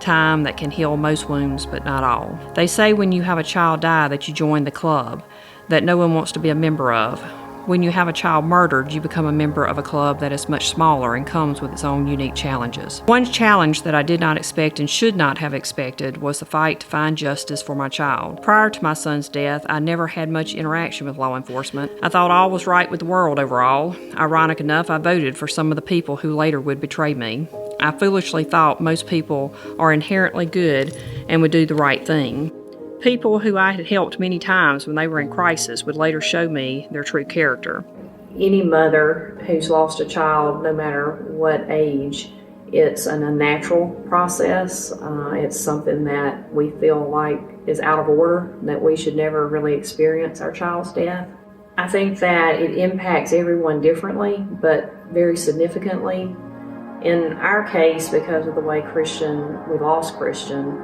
Time that can heal most wounds, but not all. They say when you have a child die that you join the club that no one wants to be a member of. When you have a child murdered, you become a member of a club that is much smaller and comes with its own unique challenges. One challenge that I did not expect and should not have expected was the fight to find justice for my child. Prior to my son's death, I never had much interaction with law enforcement. I thought all was right with the world overall. Ironic enough, I voted for some of the people who later would betray me. I foolishly thought most people are inherently good and would do the right thing. People who I had helped many times when they were in crisis would later show me their true character. Any mother who's lost a child, no matter what age, it's an unnatural process. It's something that we feel like is out of order, that we should never really experience our child's death. I think that it impacts everyone differently, but very significantly. In our case, because of the way we lost Christian,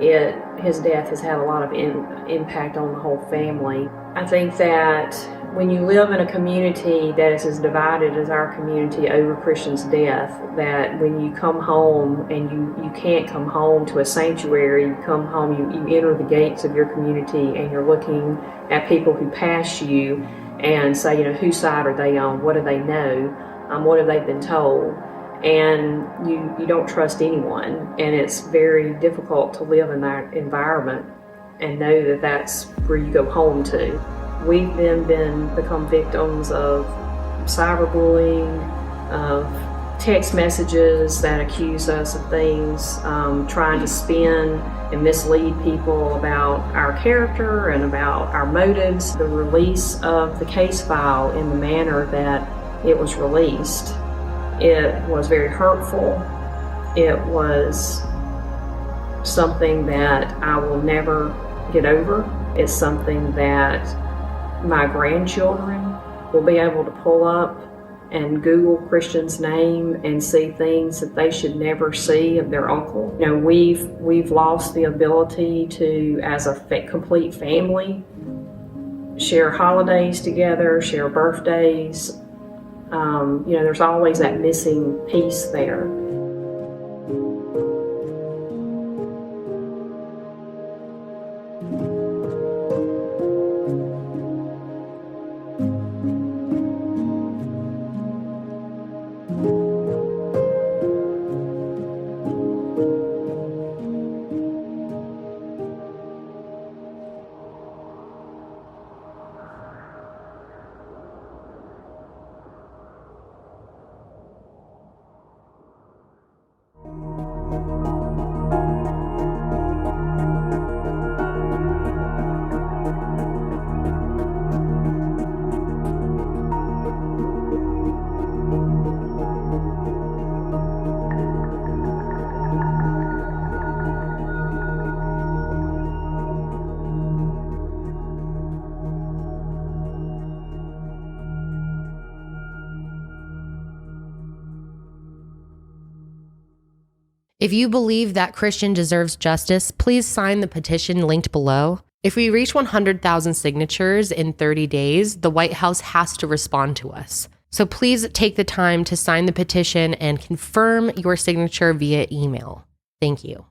his death has had a lot of impact on the whole family. I think that when you live in a community that is as divided as our community over Christian's death, that when you come home and you can't come home to a sanctuary, you come home, you enter the gates of your community and you're looking at people who pass you and say, whose side are they on? What do they know? What have they been told? And you don't trust anyone, and it's very difficult to live in that environment and know that that's where you go home to. We've then become victims of cyberbullying, of text messages that accuse us of things, trying to spin and mislead people about our character and about our motives. The release of the case file in the manner that it was released, it was very hurtful. It was something that I will never get over. It's something that my grandchildren will be able to pull up and Google Christian's name and see things that they should never see of their uncle. We've lost the ability to, as a complete family, share holidays together, share birthdays. There's always that missing piece there. If you believe that Christian deserves justice, please sign the petition linked below. If we reach 100,000 signatures in 30 days, the White House has to respond to us. So please take the time to sign the petition and confirm your signature via email. Thank you.